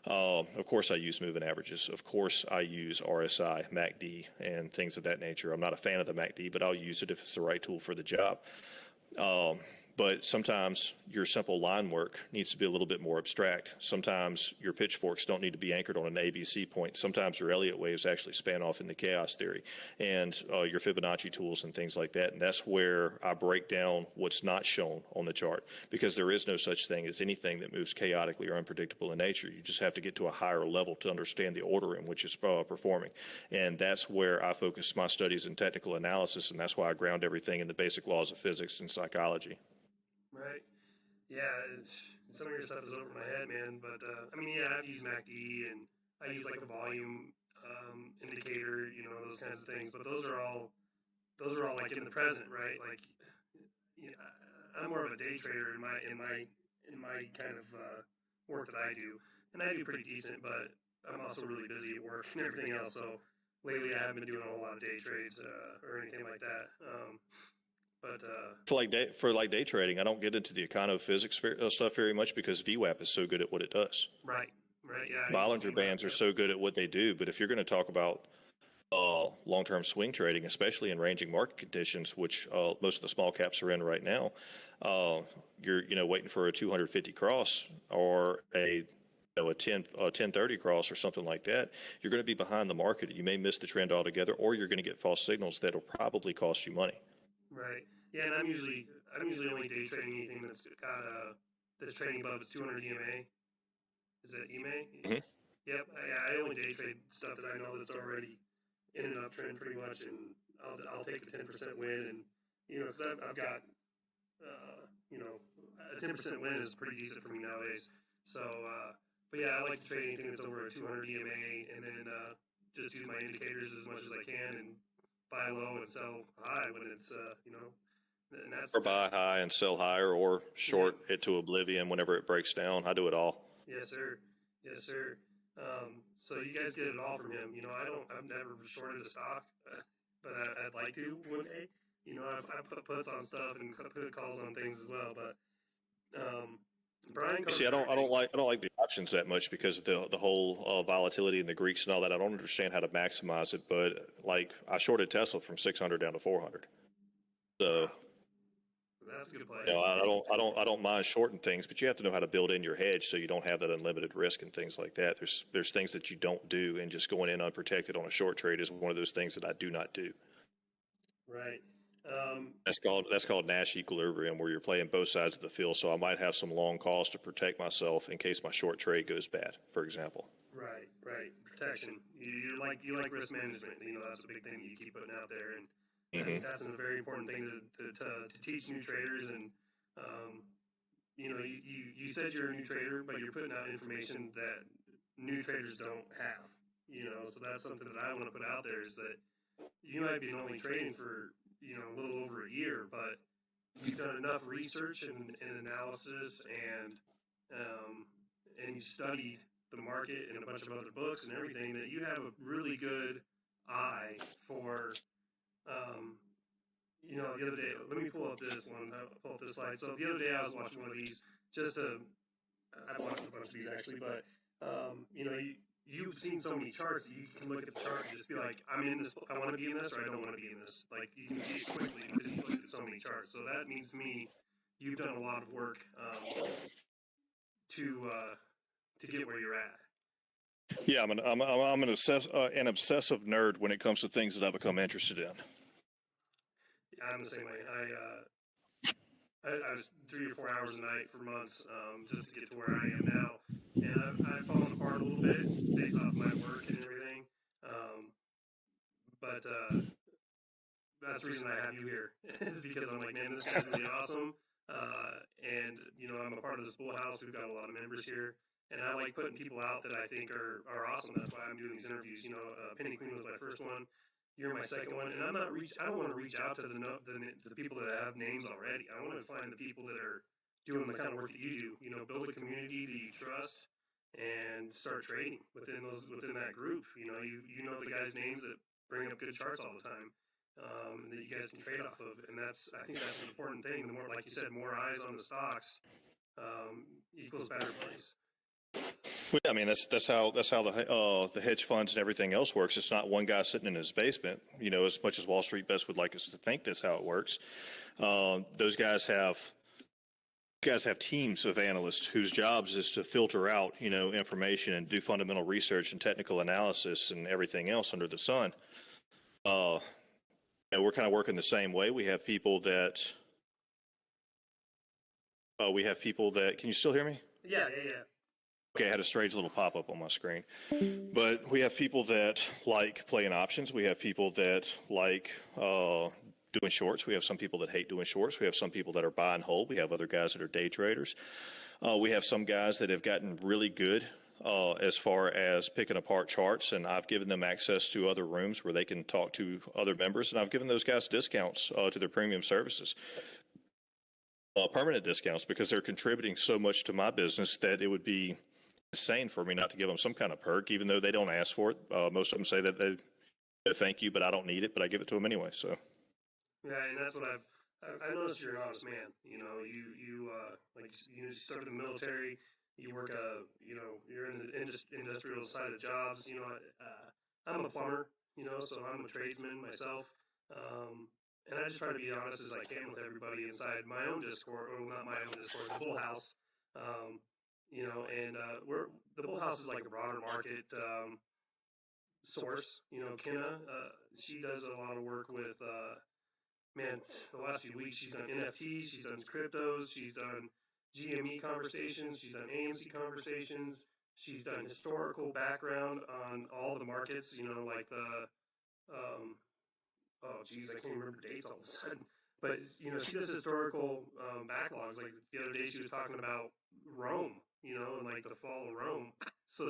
Of course, I use moving averages. Of course, I use RSI, MACD, and things of that nature. I'm not a fan of the MACD, but I'll use it if it's the right tool for the job. But sometimes your simple line work needs to be a little bit more abstract. Sometimes your pitchforks don't need to be anchored on an ABC point. Sometimes your Elliott waves actually span off into chaos theory, and your Fibonacci tools and things like that. And that's where I break down what's not shown on the chart, because there is no such thing as anything that moves chaotically or unpredictable in nature. You just have to get to a higher level to understand the order in which it's performing. And that's where I focus my studies in technical analysis, and that's why I ground everything in the basic laws of physics and psychology. Right. Yeah, it's some of your stuff is over my head, man. But I mean, yeah, I've used MACD and I use like a volume indicator, you know, those kinds of things. But those are all like in the present, right? Like, yeah, I'm more of a day trader in my kind of work that I do, and I do pretty decent. But I'm also really busy at work and everything else. So lately, I haven't been doing a whole lot of day trades or anything like that. But For day trading, I don't get into the econo-physics stuff very much because VWAP is so good at what it does. right, right, yeah. Bollinger Bands are so good at what they do, but if you're going to talk about long-term swing trading, especially in ranging market conditions, which most of the small caps are in right now, you're waiting for a 250 cross or a 1030 cross or something like that. You're going to be behind the market. You may miss the trend altogether, or you're going to get false signals that'll probably cost you money. Right. Yeah, and I'm usually only day trading anything that's trading above its 200 EMA. Is that EMA? Mhm. Yep. I only day trade stuff that I know that's already in an uptrend pretty much, and I'll take the 10% win, and because I've got a 10% win is pretty decent for me nowadays. So, but yeah, I like to trade anything that's over a 200 EMA, and then just use my indicators as much as I can, and buy low and sell high when it's and that's Or buy high and sell higher, or short it to oblivion whenever it breaks down. I do it all. Yes, sir. Yes, sir. So you guys get it all from him. I've never shorted a stock, but I'd like to one day. I put puts on stuff and put calls on things as well. But Brian, You see, I don't like the options that much because of the whole volatility in the Greeks and all that. I don't understand how to maximize it, but like I shorted Tesla from 600 down to 400. So. Wow. That's a good play. I don't mind shorting things, but you have to know how to build in your hedge so you don't have that unlimited risk and things like that. There's things that you don't do, and just going in unprotected on a short trade is one of those things that I do not do. Right. That's called Nash equilibrium, where you're playing both sides of the field. So I might have some long calls to protect myself in case my short trade goes bad, for example. Right. Protection. You like risk management. That's a big thing that you keep putting out there, and I think that's a very important thing to teach new traders. And you said you're a new trader, but you're putting out information that new traders don't have. So that's something that I want to put out there, is that you might be only trading for a little over a year, but you've done enough research and analysis, and you studied the market and a bunch of other books and everything, that you have a really good eye for. The other day, let me pull up this slide. So the other day I was watching one of these, I've watched a bunch of these actually, but you've seen so many charts that you can look at the chart and just be like, I'm in this, I want to be in this, or I don't want to be in this. Like, you can see it quickly because you've looked at so many charts. So that means to me, you've done a lot of work to get where you're at. Yeah, I'm an obsessive nerd when it comes to things that I become interested in. I'm the same way. I was 3 or 4 hours a night for months just to get to where I am now, and I've fallen apart a little bit based off my work and everything. But that's the reason I have you here, is because I'm like, man, this is really awesome. And I'm a part of this Bull House. We've got a lot of members here, and I like putting people out that I think are awesome. That's why I'm doing these interviews. Penny Queen was my first one. You're my second one, and I don't want to reach out to the people that have names already. I want to find the people that are doing the kind of work that you do. Build a community that you trust, and start trading within that group. You know the guys' names that bring up good charts all the time, that you guys can trade off of, and I think that's an important thing. The more, like you said, more eyes on the stocks equals better plays. Well, I mean, that's how the hedge funds and everything else works. It's not one guy sitting in his basement. As much as Wall Street Best would like us to think that's how it works. Those guys have teams of analysts whose jobs is to filter out information and do fundamental research and technical analysis and everything else under the sun. And we're kind of working the same way. We have people that. Can you still hear me? Yeah. Okay, I had a strange little pop-up on my screen. But we have people that like playing options. We have people that like doing shorts. We have some people that hate doing shorts. We have some people that are buy and hold. We have other guys that are day traders. We have some guys that have gotten really good as far as picking apart charts, and I've given them access to other rooms where they can talk to other members, and I've given those guys discounts to their premium services, permanent discounts, because they're contributing so much to my business that it would be insane for me not to give them some kind of perk, even though they don't ask for it. Most of them say that they thank you, but I don't need it, but I give it to them anyway. So. Yeah, and that's what I noticed. You're an honest man. You like you served in the military. You work you're in the industrial side of jobs. I'm a plumber. So I'm a tradesman myself. And I just try to be honest as I can with everybody inside my own Discord, or not my own Discord, the Bull House. And the Bull House is like a broader market source. Kenna, she does a lot of work with. Man, the last few weeks she's done NFTs, she's done cryptos, she's done GME conversations, she's done AMC conversations, she's done historical background on all the markets, like oh geez, I can't remember dates all of a sudden. But, she does historical backlogs. Like the other day she was talking about Rome, and like the fall of Rome. So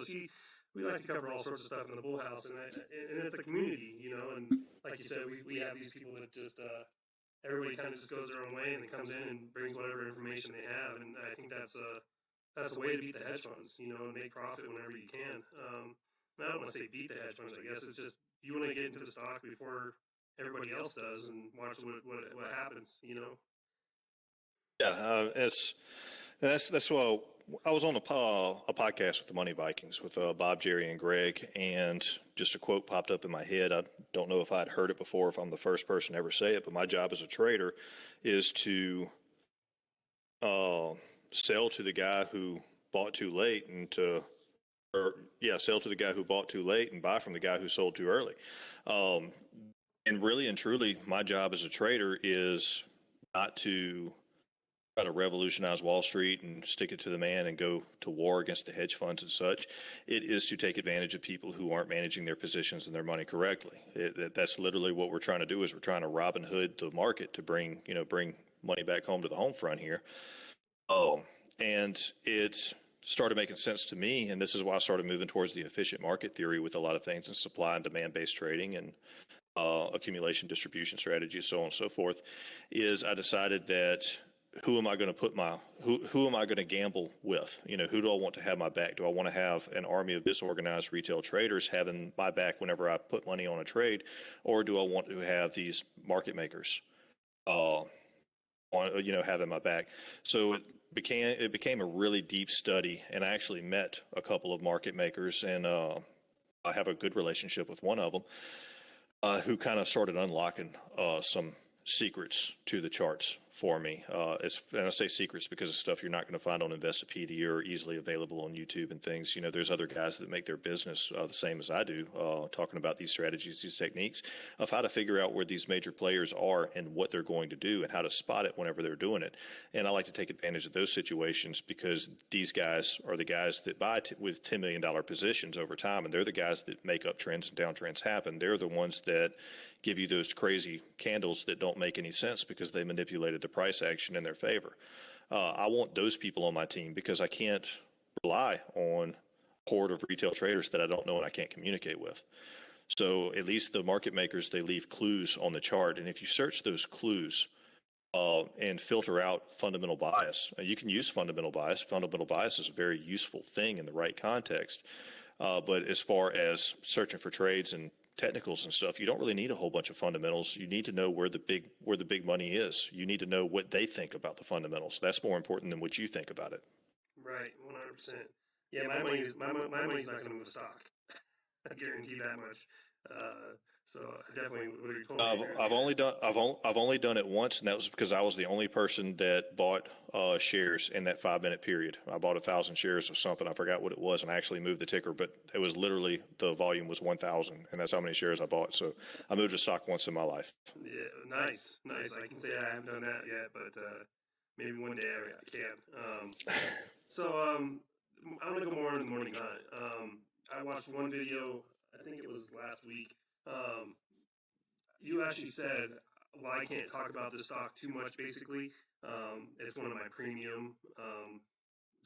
we like to cover all sorts of stuff in the Bull House, and it's a community, and like you said, we have these people that just, everybody kind of just goes their own way and then comes in and brings whatever information they have, and I think that's a way to beat the hedge funds, and make profit whenever you can. And I don't want to say beat the hedge funds. I guess it's just you want to get into the stock before everybody else does and watch what happens. Yeah, that's why I was on a podcast with the Money Vikings with Bob, Jerry, and Greg, and just a quote popped up in my head. I don't know if I'd heard it before, if I'm the first person to ever say it, but my job as a trader is to sell to the guy who bought too late sell to the guy who bought too late and buy from the guy who sold too early. And really and truly, my job as a trader is not to try to revolutionize Wall Street and stick it to the man and go to war against the hedge funds and such. It is to take advantage of people who aren't managing their positions and their money correctly. That's literally what we're trying to do. Is we're trying to Robin Hood the market to bring money back home to the home front here. And it started making sense to me, and this is why I started moving towards the efficient market theory with a lot of things in supply and demand based trading and accumulation distribution strategies, so on and so forth. Is I decided that who am I going to who am I going to gamble with? Who do I want to have my back? Do I want to have an army of disorganized retail traders having my back whenever I put money on a trade, or do I want to have these market makers, having my back? So it became a really deep study, and I actually met a couple of market makers, and I have a good relationship with one of them, who kind of started unlocking some secrets to the charts for me. And I say secrets because it's stuff you're not going to find on Investopedia or easily available on YouTube and things. There's other guys that make their business the same as I do, talking about these strategies, these techniques of how to figure out where these major players are and what they're going to do and how to spot it whenever they're doing it. And I like to take advantage of those situations because these guys are the guys that buy with $10 million positions over time, and they're the guys that make uptrends and downtrends happen. They're the ones that give you those crazy candles that don't make any sense because they manipulated the price action in their favor. I want those people on my team because I can't rely on a horde of retail traders that I don't know and I can't communicate with. So at least the market makers, they leave clues on the chart. And if you search those clues and filter out fundamental bias, you can use fundamental bias. Fundamental bias is a very useful thing in the right context. But as far as searching for trades and technicals and stuff, you don't really need a whole bunch of fundamentals. You need to know where the big money is. You need to know what they think about the fundamentals. That's more important than what you think about it. Right, 100%. Yeah, my money's not going to move the stock. I guarantee that much. So I definitely would have told you. I've only done it once, and that was because I was the only person that bought shares in that 5-minute period. I bought 1,000 shares of something. I forgot what it was, and I actually moved the ticker, but it was literally the volume was 1,000, and that's how many shares I bought. So I moved a stock once in my life. Yeah, nice. I can say I haven't done that yet, but maybe one day I can. I'm gonna go more in the morning hunt. I watched one video. I think it was last week. You actually said, well, I can't talk about this stock too much, basically. It's one of my premium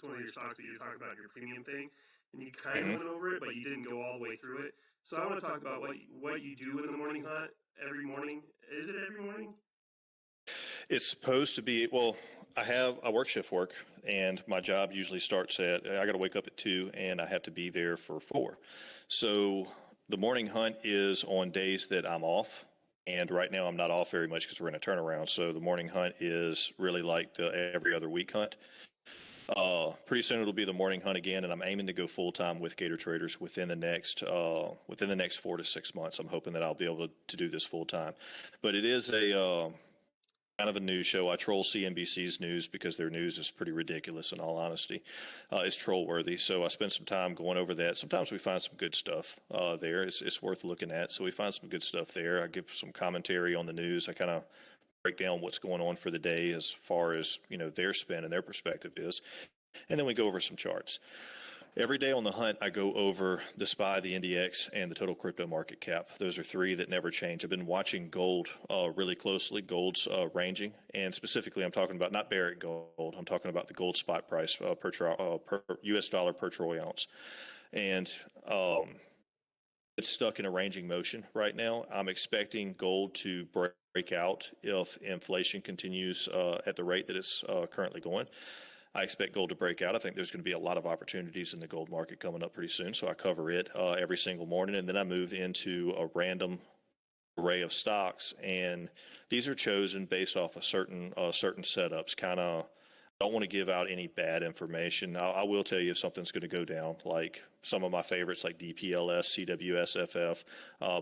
it's one of your stocks that you're talking about, your premium thing, and you kind of went over it, but you didn't go all the way through it. So I want to talk about what you do in the morning hunt every morning. Is it every morning? It's supposed to be, well, I work shift work, and my job usually starts I got to wake up at 2, and I have to be there for 4. So the morning hunt is on days that I'm off, and right now I'm not off very much because we're in a turnaround. So the morning hunt is really like the every other week hunt. Pretty soon it'll be the morning hunt again, and I'm aiming to go full time with Gator traders within the next 4 to 6 months. I'm hoping that I'll be able to do this full time, but it is a kind of a news show. I troll CNBC's news because their news is pretty ridiculous, in all honesty. It's troll worthy, so I spend some time going over that. Sometimes we find some good stuff there. It's worth looking at, so we find some good stuff there. I give some commentary on the news. I kind of break down what's going on for the day as far as, their spin and their perspective is, and then we go over some charts. Every day on the hunt, I go over the SPY, the NDX, and the total crypto market cap. Those are 3 that never change. I've been watching gold really closely. Gold's ranging, and specifically, I'm talking about not Barrick gold. I'm talking about the gold spot price per U.S. dollar per troy ounce, and it's stuck in a ranging motion right now. I'm expecting gold to break out if inflation continues at the rate that it's currently going. I expect gold to break out. I think there's going to be a lot of opportunities in the gold market coming up pretty soon, so I cover it every single morning, and then I move into a random array of stocks, and these are chosen based off of certain setups. Kind of don't want to give out any bad information. I will tell you if something's going to go down, like some of my favorites like DPLS, CWSFF,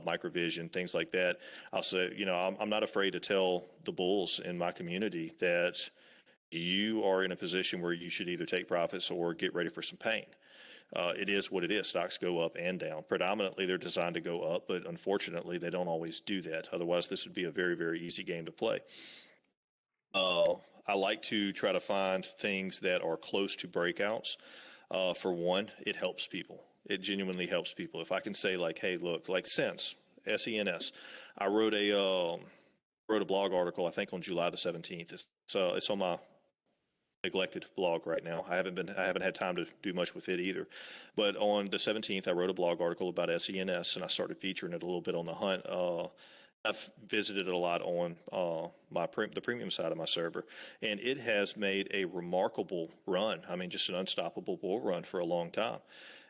Microvision, things like that. I'll say, I'm not afraid to tell the bulls in my community that you are in a position where you should either take profits or get ready for some pain. It is what it is. Stocks go up and down. Predominantly, they're designed to go up, but unfortunately, they don't always do that. Otherwise, this would be a very, very easy game to play. I like to try to find things that are close to breakouts. For one, it helps people. It genuinely helps people. If I can say like, hey, look, like SENS, SENS, I wrote a blog article, I think on July the 17th. It's on my neglected blog right now. I haven't had time to do much with it either. But on the 17th, I wrote a blog article about SENS, and I started featuring it a little bit on the hunt. I've visited it a lot on the premium side of my server, and it has made a remarkable run. I mean, just an unstoppable bull run for a long time.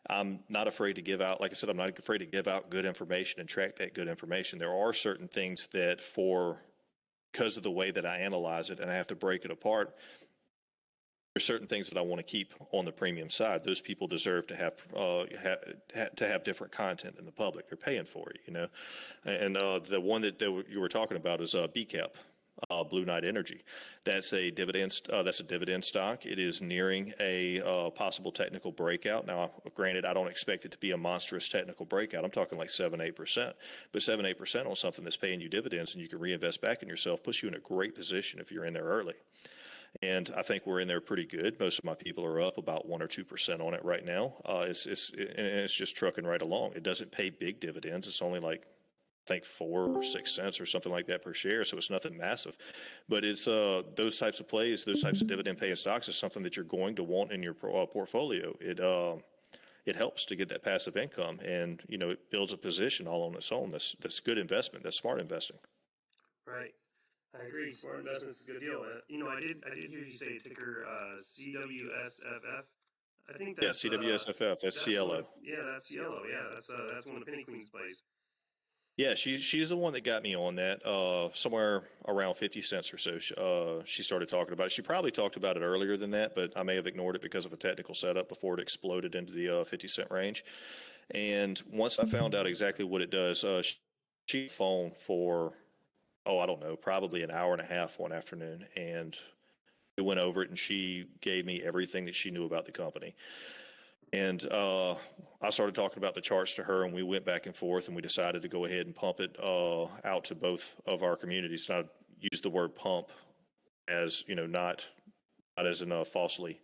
I'm not afraid to give out, like I said, I'm not afraid to give out good information and track that good information. There are certain things that because of the way that I analyze it and I have to break it apart, there's certain things that I want to keep on the premium side. Those people deserve to have different content than the public. They're paying for it, And the one that you were talking about is BCAP, Blue Knight Energy. That's a dividend stock. It is nearing a possible technical breakout. Now, granted, I don't expect it to be a monstrous technical breakout. I'm talking like 7-8%. But 7-8% on something that's paying you dividends and you can reinvest back in yourself puts you in a great position if you're in there early. And I think we're in there pretty good. Most of my people are up about 1 or 2% on it right now. It's just trucking right along. It doesn't pay big dividends. It's only like, I think 4 or 6 cents or something like that per share. So it's nothing massive, but it's those types of plays, those types of dividend paying stocks is something that you're going to want in your portfolio. It helps to get that passive income, and it builds a position all on its own. That's good investment. That's smart investing. Right. I agree. Smart investments is a good deal. I did hear you say ticker CWSFF. I think that's CWSFF. That's CLO. That's CLO. Yeah, that's one of the Penny Queens plays. Yeah, she's the one that got me on that. Somewhere around 50 cents or so, she started talking about it. She probably talked about it earlier than that, but I may have ignored it because of a technical setup before it exploded into the 50-cent range. And once I found out exactly what it does, she phoned for, I don't know, probably an hour and a half one afternoon, and we went over it, and she gave me everything that she knew about the company. And I started talking about the charts to her, and we went back and forth, and we decided to go ahead and pump it out to both of our communities. And I use the word pump as, not as in falsely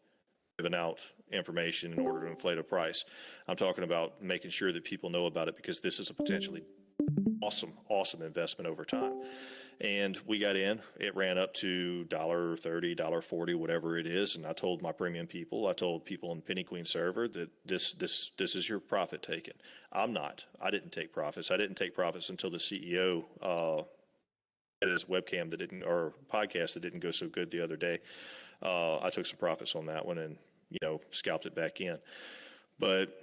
giving out information in order to inflate a price. I'm talking about making sure that people know about it because this is a potentially awesome investment over time. And we got in. It ran up to $1.30, $1.40, whatever it is. And I told my premium people, I told people on the Penny Queen server that this is your profit taken. I'm not. I didn't take profits. I didn't take profits until the CEO had his webcam that didn't, or podcast that didn't go so good the other day. I took some profits on that one and, scalped it back in. But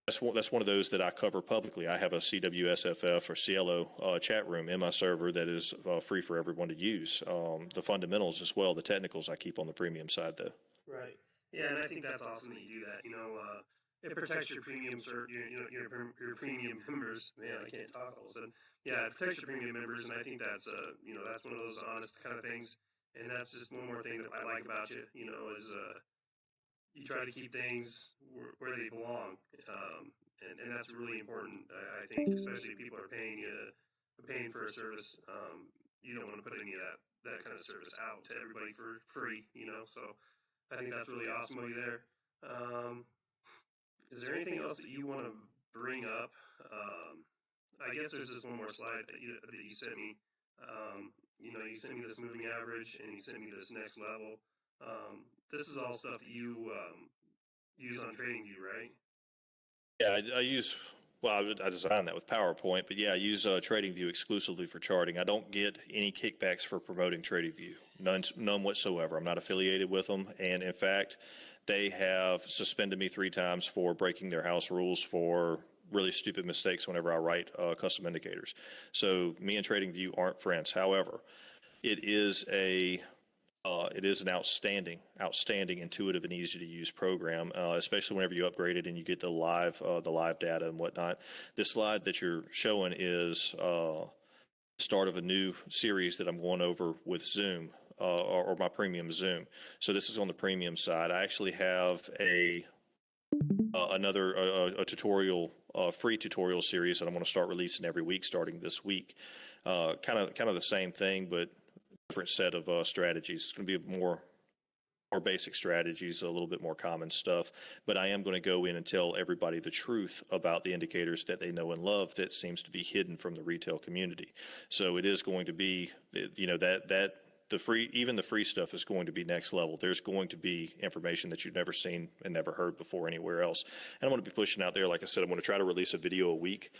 that's one of those that I cover publicly. I have a CWSFF or CLO chat room in my server that is free for everyone to use. The fundamentals as well, the technicals I keep on the premium side though. Right. Yeah, and I think that's awesome that you do that. It protects your premium your premium members. Man, I can't talk all of a sudden. Yeah, it protects your premium members, and I think that's that's one of those honest kind of things. And that's just one more thing that I like about you. Is you try to keep things where they belong, and that's really important. I think, especially if people are paying for a service. You don't want to put any of that kind of service out to everybody for free. So I think that's really awesome of you there. Is there anything else that you want to bring up? I guess there's just one more slide that you sent me. You sent me this moving average, and you sent me this next level. This is all stuff that you use on TradingView, right? Yeah, I designed that with PowerPoint, but yeah, I use TradingView exclusively for charting. I don't get any kickbacks for promoting TradingView, none whatsoever. I'm not affiliated with them, and in fact, they have suspended me 3 times for breaking their house rules for really stupid mistakes whenever I write custom indicators. So me and TradingView aren't friends. However, it is an outstanding, intuitive, and easy to use program, especially whenever you upgrade it and you get the live data and whatnot. This slide that you're showing is the start of a new series that I'm going over with Zoom, or my premium Zoom. So this is on the premium side. I actually have another tutorial, free tutorial series that I'm going to start releasing every week starting this week. Kind of the same thing, but different set of strategies. It's going to be more basic strategies, a little bit more common stuff. But I am going to go in and tell everybody the truth about the indicators that they know and love that seems to be hidden from the retail community. So it is going to be, that the free stuff is going to be next level. There's going to be information that you've never seen and never heard before anywhere else. And I'm going to be pushing out there. Like I said, I'm going to try to release a video a week.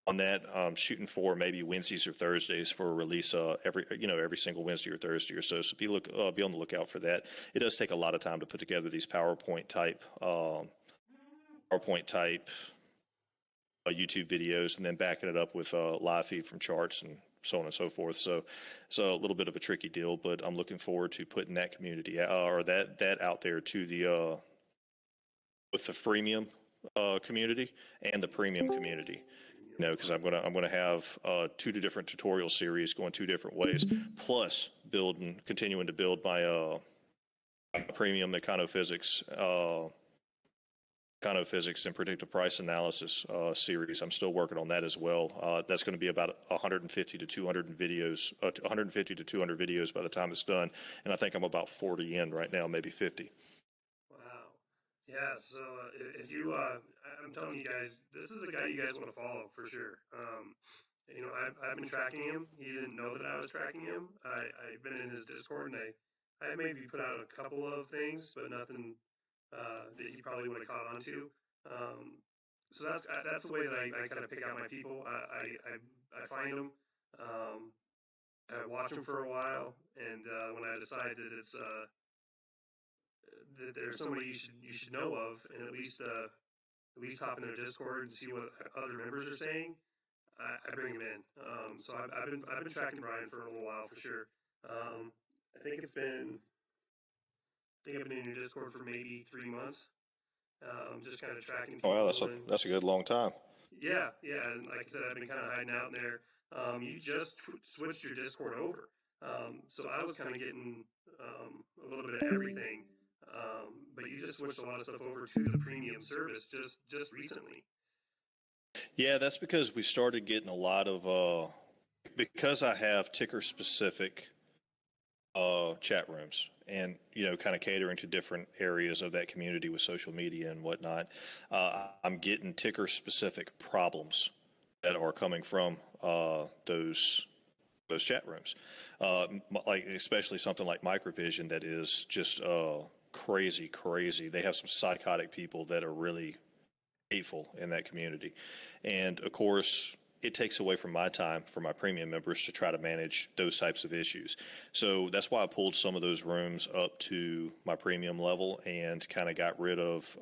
On that, shooting for maybe Wednesdays or Thursdays for a release every single Wednesday or Thursday or so. So be on the lookout for that. It does take a lot of time to put together these PowerPoint type YouTube videos and then backing it up with a live feed from charts and so on and so forth. So it's a little bit of a tricky deal, but I'm looking forward to putting that community or that out there to the with the freemium community and the premium community. Because I'm gonna have 2 different tutorial series going 2 different ways, plus continuing to build my premium econophysics and predictive price analysis series. I'm still working on that as well. That's going to be about 150 to 200 videos, 150 to 200 videos by the time it's done, and I think I'm about 40 in right now, maybe 50. Yeah, so if you, I'm telling you guys, this is a guy you guys want to follow for sure. I've been tracking him. He didn't know that I was tracking him. I've been in his Discord, and I maybe put out a couple of things, but nothing that he probably would have caught on to. So that's the way that I kind of pick out my people. I find them, I watch them for a while, and when I decide that it's that there's somebody you should know of, and at least hop in their Discord and see what other members are saying. I bring them in. So I've been tracking Brian for a little while for sure. I think I've been in your Discord for maybe 3 months. Just kind of tracking people. Oh, wow, that's a good long time. Yeah, and like I said, I've been kind of hiding out in there. You just switched your Discord over, so I was kind of getting a little bit of everything. But you just switched a lot of stuff over to the premium service just recently. Yeah, that's because we started getting a lot of because I have ticker specific chat rooms and kind of catering to different areas of that community with social media and whatnot. I'm getting ticker specific problems that are coming from those chat rooms, like especially something like Microvision that is just crazy. They have some psychotic people that are really hateful in that community, and of course it takes away from my time for my premium members to try to manage those types of issues. So that's why I pulled some of those rooms up to my premium level and kind of got rid of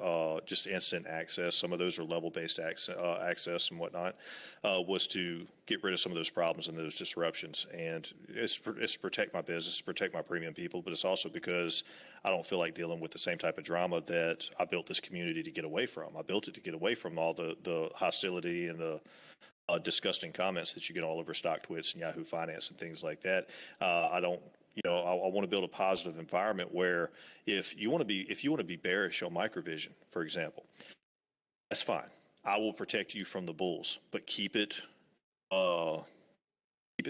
just instant access. Some of those are level-based access and whatnot, was to get rid of some of those problems and those disruptions. And it's to protect my business, to protect my premium people, but it's also because I don't feel like dealing with the same type of drama that I built this community to get away from. I built it to get away from all the hostility and the disgusting comments that you get all over StockTwits and Yahoo Finance and things like that. I don't, I want to build a positive environment where if you want to be bearish on Microvision, for example, that's fine. I will protect you from the bulls, but keep it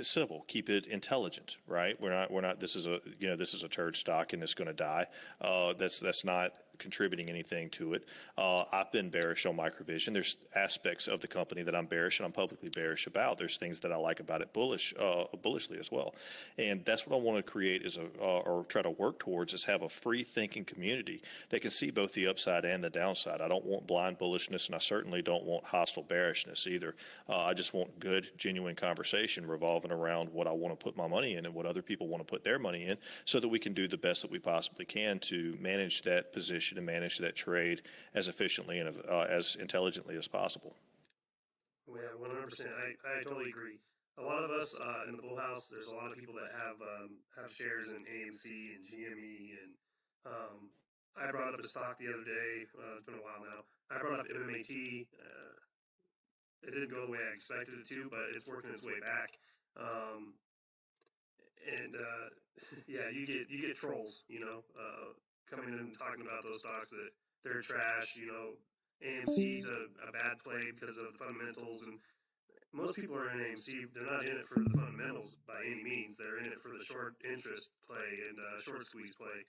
civil, keep it intelligent, right? We're not, this is a turd stock and it's going to die. That's not contributing anything to it. I've been bearish on Microvision. There's aspects of the company that I'm bearish and I'm publicly bearish about. There's things that I like about it bullishly as well. And that's what I want to create is or try to work towards is have a free thinking community that can see both the upside and the downside. I don't want blind bullishness and I certainly don't want hostile bearishness either. I just want good, genuine conversation revolving around what I want to put my money in and what other people want to put their money in so that we can do the best that we possibly can to manage that position and manage that trade as efficiently and as intelligently as possible. Well, yeah, 100%. I totally agree. A lot of us in the bull house, there's a lot of people that have shares in AMC and GME, and I brought up a stock the other day. It's been a while now. I brought up MMAT. It didn't go the way I expected it to, but it's working its way back. Yeah, you get trolls, coming in and talking about those stocks that they're trash. AMC's a bad play because of the fundamentals, and most people are in AMC. They're not in it for the fundamentals by any means. They're in it for the short interest play and short squeeze play.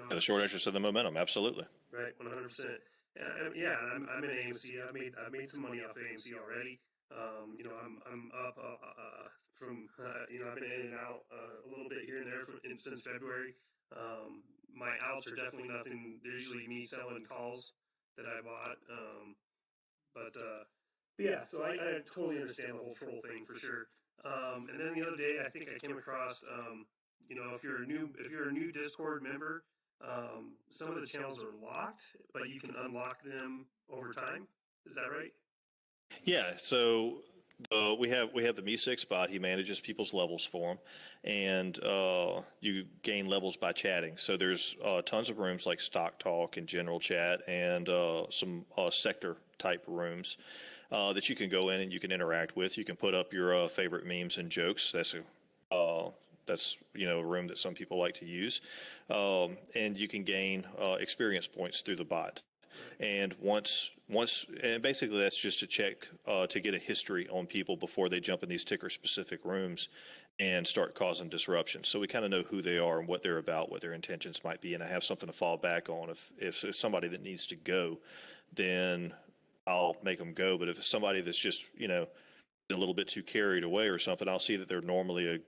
The short interest of the momentum, absolutely. Right, 100%. Yeah, I'm in AMC. I've made some money off AMC already. I'm up from I've been in and out a little bit here and there since February. My outs are definitely nothing. They're usually me selling calls that I bought. But yeah, so I totally understand the whole troll thing for sure. And then the other day, I think I came across, if you're a new Discord member, some of the channels are locked, but you can unlock them over time. Is that right? Yeah. So we have the Me6 bot. He manages people's levels for them, and you gain levels by chatting. So there's tons of rooms like Stock Talk and General Chat, and some sector type rooms that you can go in and you can interact with. You can put up your favorite memes and jokes. That's a room that some people like to use, and you can gain experience points through the bot. And and basically that's just to check to get a history on people before they jump in these ticker specific rooms and start causing disruption. So we kind of know who they are and what they're about, what their intentions might be, and I have something to fall back on. If it's somebody that needs to go, then I'll make them go. But if it's somebody that's just a little bit too carried away or something, I'll see that they're normally a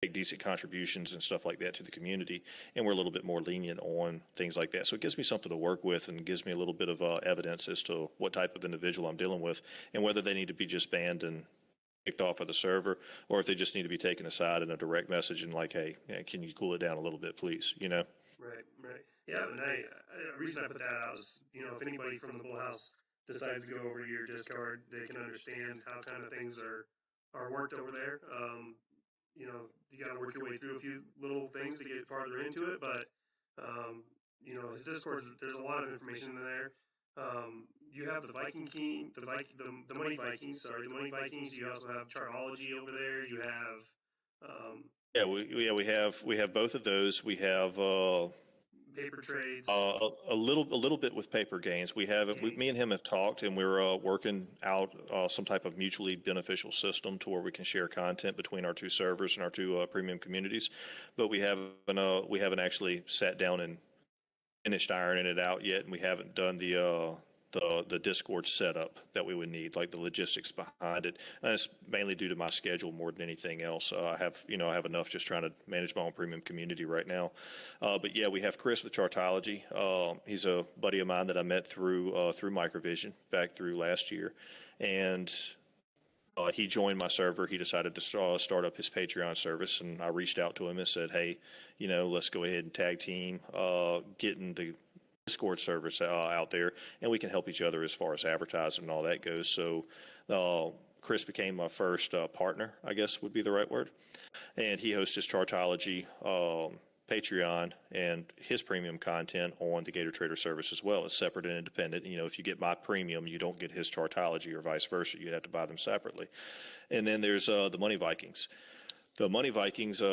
make decent contributions and stuff like that to the community, and we're a little bit more lenient on things like that. So it gives me something to work with and gives me a little bit of evidence as to what type of individual I'm dealing with and whether they need to be just banned and kicked off of the server or if they just need to be taken aside in a direct message and like, hey, can you cool it down a little bit, please? Right. Yeah, and the reason I put that out is, if anybody from the bull house decides to go over to your Discord, they can understand how kind of things are worked over there. You got to work your way through a few little things to get farther into it, but his Discord, there's a lot of information in there. You have the Viking King, the Money Vikings. Sorry, the Money Vikings. You also have Chartology over there. You have we have both of those. We have paper trades. A little bit with paper gains. We have me and him have talked, and we're working out some type of mutually beneficial system to where we can share content between our two servers and our two premium communities. But we haven't actually sat down and finished ironing it out yet, and we haven't done the the Discord setup that we would need, like the logistics behind it. And it's mainly due to my schedule more than anything else. I have enough just trying to manage my own premium community right now. But yeah, we have Chris with Chartology. He's a buddy of mine that I met through Microvision back through last year, and he joined my server. He decided to start up his Patreon service, and I reached out to him and said, "Hey, let's go ahead and tag team, getting the Discord service out there, and we can help each other as far as advertising and all that goes." So Chris became my first partner, I guess would be the right word, and he hosts his Chartology Patreon and his premium content on the Gator Trader service as well. It's separate and independent. If you get my premium, you don't get his Chartology or vice versa. You'd have to buy them separately. And then there's the Money Vikings. The Money Vikings,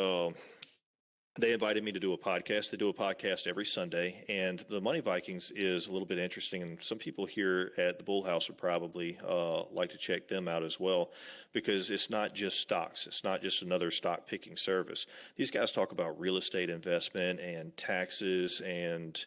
they invited me to do a podcast. They do a podcast every Sunday, and the Money Vikings is a little bit interesting, and some people here at the Bull House would probably like to check them out as well, because it's not just stocks. It's not just another stock picking service. These guys talk about real estate investment and taxes and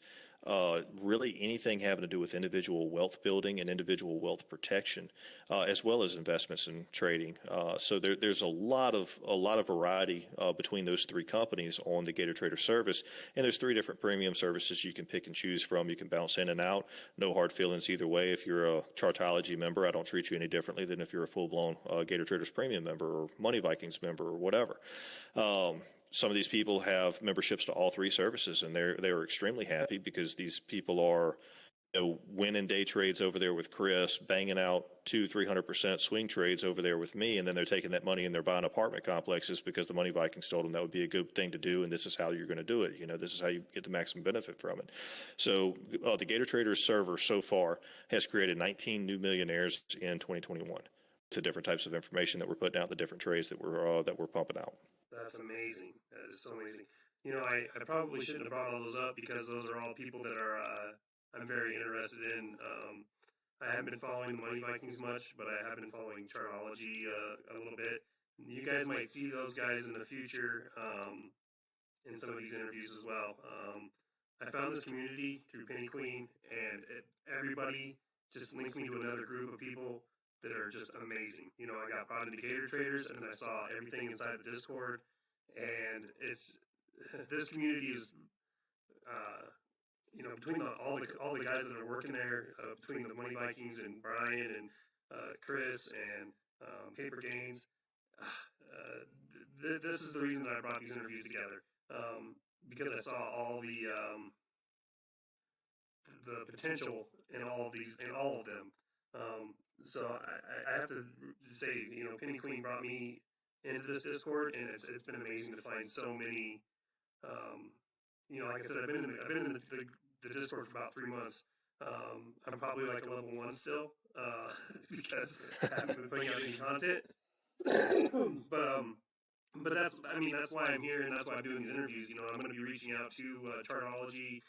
really anything having to do with individual wealth building and individual wealth protection, as well as investments and trading. So there's a lot of variety between those three companies on the Gator Trader service, and there's three different premium services you can pick and choose from. You can bounce in and out. No hard feelings either way. If you're a Chartology member, I don't treat you any differently than if you're a full-blown Gator Traders premium member or Money Vikings member or whatever. Some of these people have memberships to all three services, and they are extremely happy because these people are winning day trades over there with Chris, banging out 200-300% swing trades over there with me, and then they're taking that money and they're buying apartment complexes because the Money Vikings told them that would be a good thing to do, and this is how you're going to do it. This is how you get the maximum benefit from it. So the Gator Traders server so far has created 19 new millionaires in 2021. The different types of information that we're putting out, the different trades that we're pumping out. That's amazing. That is so amazing. I probably shouldn't have brought all those up because those are all people that are I'm very interested in. I haven't been following the Money Vikings much, but I have been following Chartology a little bit. You guys might see those guys in the future in some of these interviews as well. I found this community through Penny Queen, and everybody just links me to another group of people that are just amazing. I got brought into Gator Traders, and then I saw everything inside the Discord, and this community is, between all the guys that are working there, between the Money Vikings and Brian and Chris and Paper Gains. This is the reason that I brought these interviews together, because I saw all the potential in all of them. So I have to say, Penny Queen brought me into this Discord, and it's been amazing to find so many. Like I said, I've been in the Discord for about 3 months. I'm probably like a level 1 still, because I haven't been putting out any content. But that's why I'm here, and that's why I'm doing these interviews. I'm going to be reaching out to Chartology.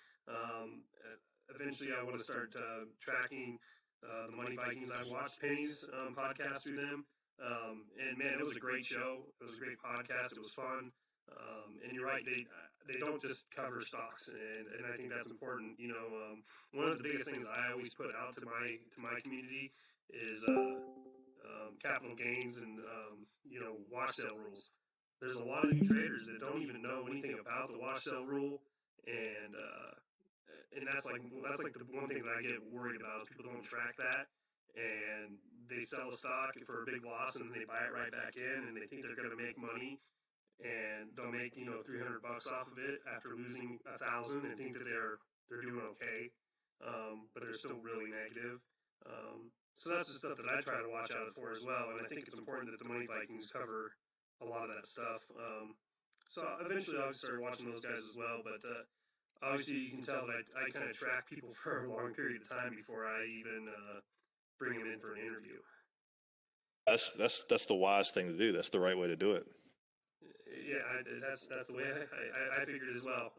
Eventually, I want to start tracking the Money Vikings. I watched Penny's podcast through them, and man, it was a great show. It was a great podcast. It was fun, and you're right. They don't just cover stocks, and I think that's important. One of the biggest things I always put out to my community is capital gains and wash sale rules. There's a lot of new traders that don't even know anything about the wash sale rule, and that's like the one thing that I get worried about is people don't track that, and they sell a stock for a big loss and then they buy it right back in, and they think they're going to make money, and they'll make $300 off of it after losing 1,000 and think that they're doing okay, but they're still really negative. So that's the stuff that I try to watch out for as well, and I think it's important that the Money Vikings cover a lot of that stuff. So eventually I'll start watching those guys as well, but obviously you can tell that I kind of track people for a long period of time before I even bring them in for an interview. That's the wise thing to do. That's the right way to do it. Yeah, that's the way I figured as well.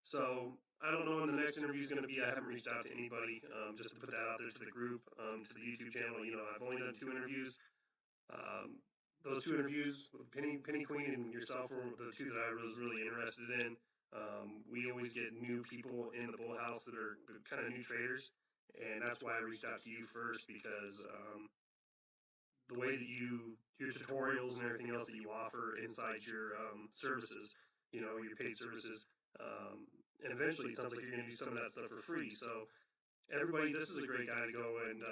So I don't know when the next interview is going to be. I haven't reached out to anybody, just to put that out there to the group, to the YouTube channel. I've only done 2 interviews. Those 2 interviews, Penny Queen and yourself, were the 2 that I was really interested in. We always get new people in the Bull House that are kind of new traders, and that's why I reached out to you first, because the way that your tutorials and everything else that you offer inside your services, your paid services, and eventually it sounds like you're going to do some of that stuff for free. So everybody, this is a great guy to go and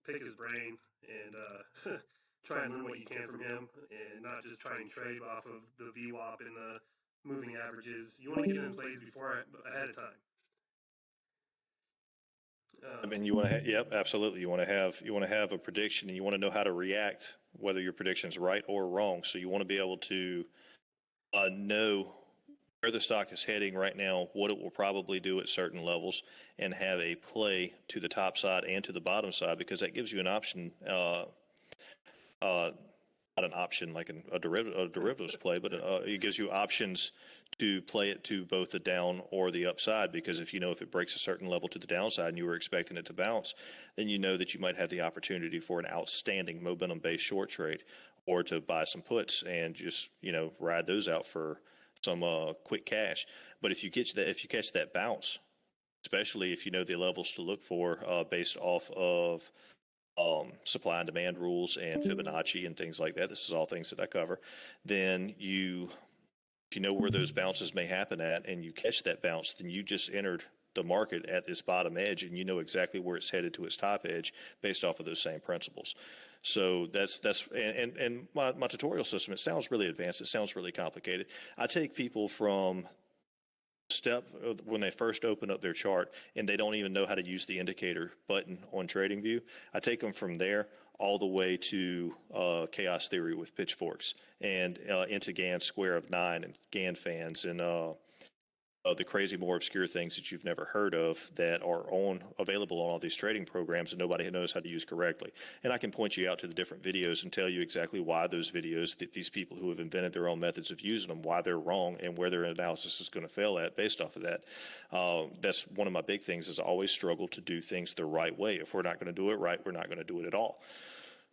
pick his brain and try and learn what you can from him, and not just try and trade off of the VWAP and the moving averages. You want to get in plays ahead of time. I mean, you want to, yep, absolutely. You want to have a prediction, and you want to know how to react, whether your prediction is right or wrong. So you want to be able to know where the stock is heading right now, what it will probably do at certain levels, and have a play to the top side and to the bottom side, because that gives you an option. Not an option like a derivatives play, but it gives you options to play it to both the down or the upside, because if it breaks a certain level to the downside and you were expecting it to bounce, then you know that you might have the opportunity for an outstanding momentum-based short trade, or to buy some puts and just ride those out for some quick cash. But if you catch that bounce, especially if you know the levels to look for based off of supply and demand rules and Fibonacci and things like that, this is all things that I cover, then if you know where those bounces may happen at and you catch that bounce, then you just entered the market at this bottom edge, and you know exactly where it's headed to its top edge based off of those same principles. So that's my tutorial system, it sounds really advanced, it sounds really complicated. I take people from step when they first open up their chart and they don't even know how to use the indicator button on TradingView. I take them from there all the way to chaos theory with pitchforks, and into Gann's square of 9 and Gann fans, and the crazy, more obscure things that you've never heard of that are available on all these trading programs and nobody knows how to use correctly. And I can point you out to the different videos and tell you exactly why those videos, these people who have invented their own methods of using them, why they're wrong and where their analysis is going to fail at based off of that. That's one of my big things, is I always struggle to do things the right way. If we're not going to do it right, we're not going to do it at all.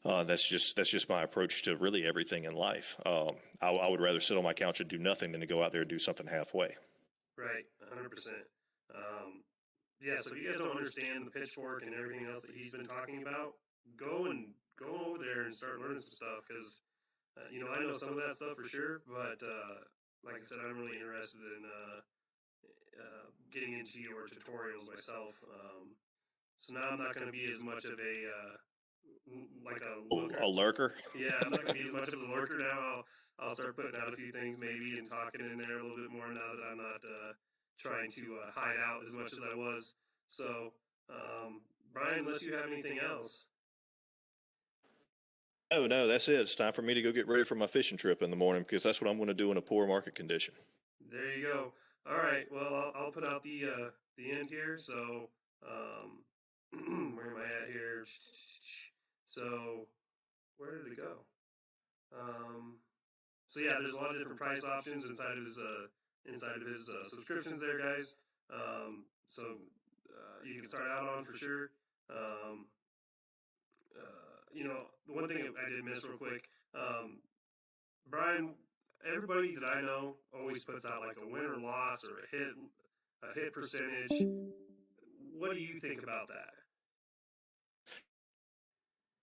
That's just my approach to really everything in life. I would rather sit on my couch and do nothing than to go out there and do something halfway. Right, 100%. Yeah, so if you guys don't understand the pitchfork and everything else that he's been talking about, go over there and start learning some stuff, because I know some of that stuff for sure, but like I said, I'm really interested in getting into your tutorials myself. So now I'm not going to be as much of a lurker. Yeah, I'm not going to be as much of a lurker now. I'll start putting out a few things maybe and talking in there a little bit more now that I'm not trying to hide out as much as I was. So, Brian, unless you have anything else. Oh, no, that's it. It's time for me to go get ready for my fishing trip in the morning, because that's what I'm going to do in a poor market condition. There you go. All right. Well, I'll put out the end here. So, where am I at here? So, where did it go? So yeah, there's a lot of different price options inside of his subscriptions there, guys. So you can start out on for sure. The one thing I did miss real quick, Brian, everybody that I know always puts out like a win or loss or a hit percentage. What do you think about that?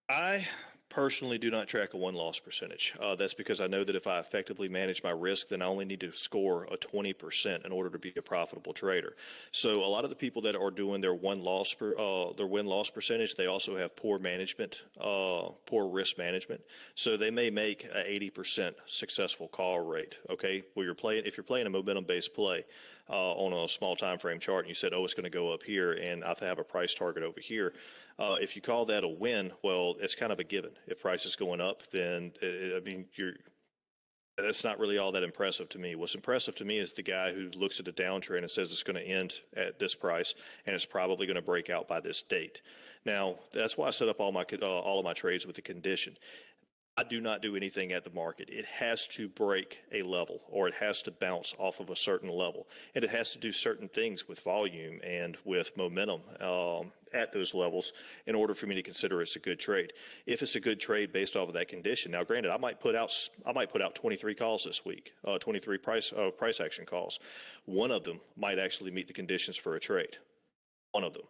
I personally do not track a win-loss percentage. That's because I know that if I effectively manage my risk, then I only need to score a 20% in order to be a profitable trader. So a lot of the people that are doing their win-loss percentage, they also have poor management, poor risk management. So they may make an 80% successful call rate. Okay, well, if you're playing a momentum-based play on a small time frame chart, and you said, oh, it's going to go up here, and I have a price target over here. If you call that a win, well, it's kind of a given. If price is going up, then that's not really all that impressive to me. What's impressive to me is the guy who looks at the downtrend and says it's going to end at this price and it's probably going to break out by this date. Now, that's why I set up all of my trades with the condition. I do not do anything at the market. It has to break a level, or it has to bounce off of a certain level, and it has to do certain things with volume and with momentum at those levels in order for me to consider it's a good trade. If it's a good trade based off of that condition, now granted, I might put out 23 calls this week, 23 price action calls. One of them might actually meet the conditions for a trade. One of them.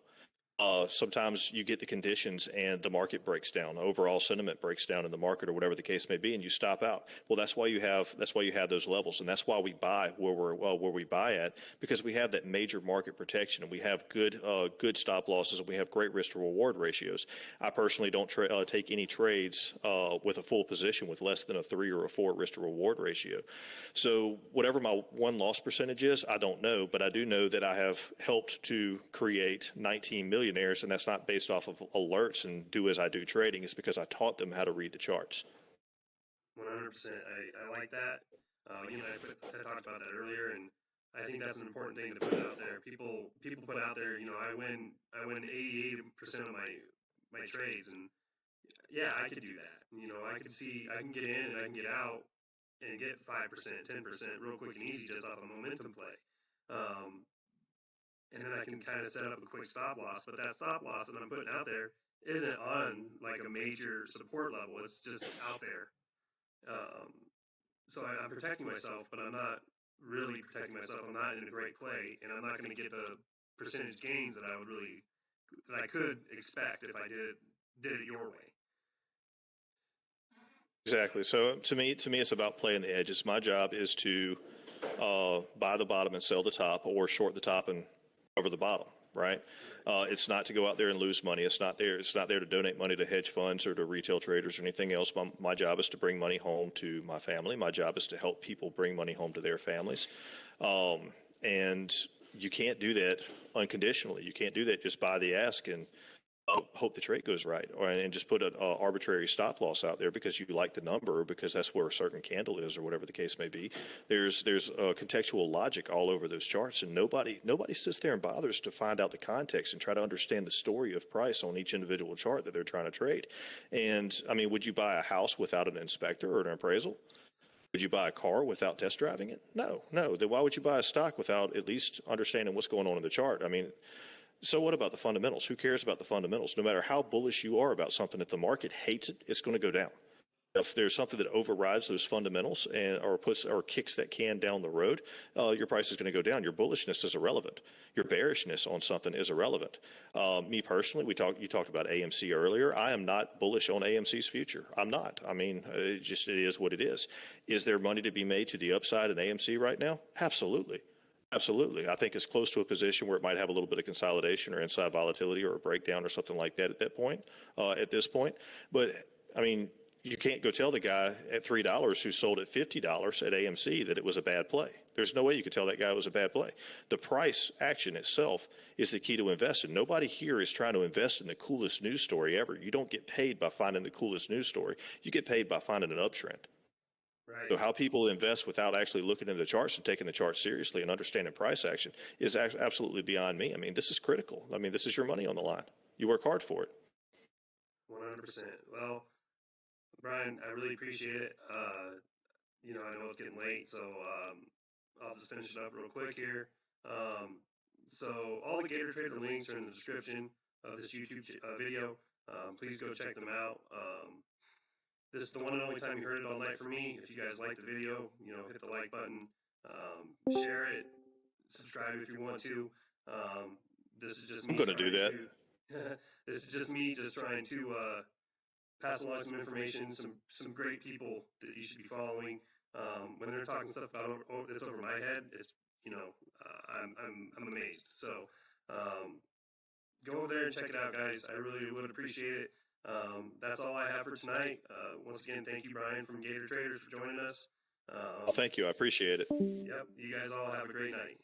Sometimes you get the conditions and the market breaks down, overall sentiment breaks down in the market or whatever the case may be, and you stop out. Well, that's why you have those levels, and that's why we buy where we buy at, because we have that major market protection, and we have good stop losses, and we have great risk to reward ratios. I personally don't take any trades with a full position with less than a 3 or a 4 risk to reward ratio. So whatever my one loss percentage is, I don't know, but I do know that I have helped to create 19 millionaires, and that's not based off of alerts and do as I do trading. It's because I taught them how to read the charts. 100%. I like that. You and I talked about that earlier, and I think that's an important thing to put out there. People put out there, I win 88% of my trades, and yeah, I could do that. I can get in and I can get out and get 5%, 10% real quick and easy just off a momentum play. And then I can kind of set up a quick stop loss, but that stop loss that I'm putting out there isn't on like a major support level. It's just out there. So I'm protecting myself, but I'm not really protecting myself. I'm not in a great play, and I'm not going to get the percentage gains that I could expect if I did it your way. Exactly. So to me, it's about playing the edges. My job is to buy the bottom and sell the top, or short the top and cover the bottom. Right? It's not to go out there and lose money. It's not there to donate money to hedge funds or to retail traders or anything else. My job is to bring money home to my family. My job is to help people bring money home to their families. And you can't do that unconditionally. You can't do that just by the ask and hope the trade goes right, and just put an arbitrary stop loss out there because you like the number, or because that's where a certain candle is, or whatever the case may be. There's contextual logic all over those charts, and nobody sits there and bothers to find out the context and try to understand the story of price on each individual chart that they're trying to trade. And I mean, would you buy a house without an inspector or an appraisal? Would you buy a car without test driving it? No. Then why would you buy a stock without at least understanding what's going on in the chart? I mean, so what about the fundamentals? Who cares about the fundamentals? No matter how bullish you are about something, if the market hates it, it's going to go down. If there's something that overrides those fundamentals or kicks that can down the road, your price is going to go down. Your bullishness is irrelevant. Your bearishness on something is irrelevant. Me personally, you talked about AMC earlier. I am not bullish on AMC's future. I'm not. I mean, it is what it is. Is there money to be made to the upside in AMC right now? Absolutely. Absolutely. I think it's close to a position where it might have a little bit of consolidation or inside volatility or a breakdown or something like that at this point. But, I mean, you can't go tell the guy at $3 who sold at $50 at AMC that it was a bad play. There's no way you could tell that guy it was a bad play. The price action itself is the key to investing. Nobody here is trying to invest in the coolest news story ever. You don't get paid by finding the coolest news story. You get paid by finding an uptrend. Right. So how people invest without actually looking into the charts and taking the charts seriously and understanding price action is absolutely beyond me. I mean, this is critical. I mean, this is your money on the line. You work hard for it. 100%. Well, Brian, I really appreciate it. I know it's getting late, so I'll just finish it up real quick here. So all the Gator Trader links are in the description of this YouTube video. Please go check them out. This is the one and only time you heard it all night from me. If you guys like the video, hit the like button, share it, subscribe if you want to. This is just me. I'm going to do that. This is just me just trying to pass along some information, some great people that you should be following. When they're talking stuff about that's over my head, it's I'm amazed. So go over there and check it out, guys. I really would appreciate it. That's all I have for tonight. Once again, thank you, Brian from Gator Traders, for joining us. Thank you. I appreciate it. Yep. You guys all have a great night.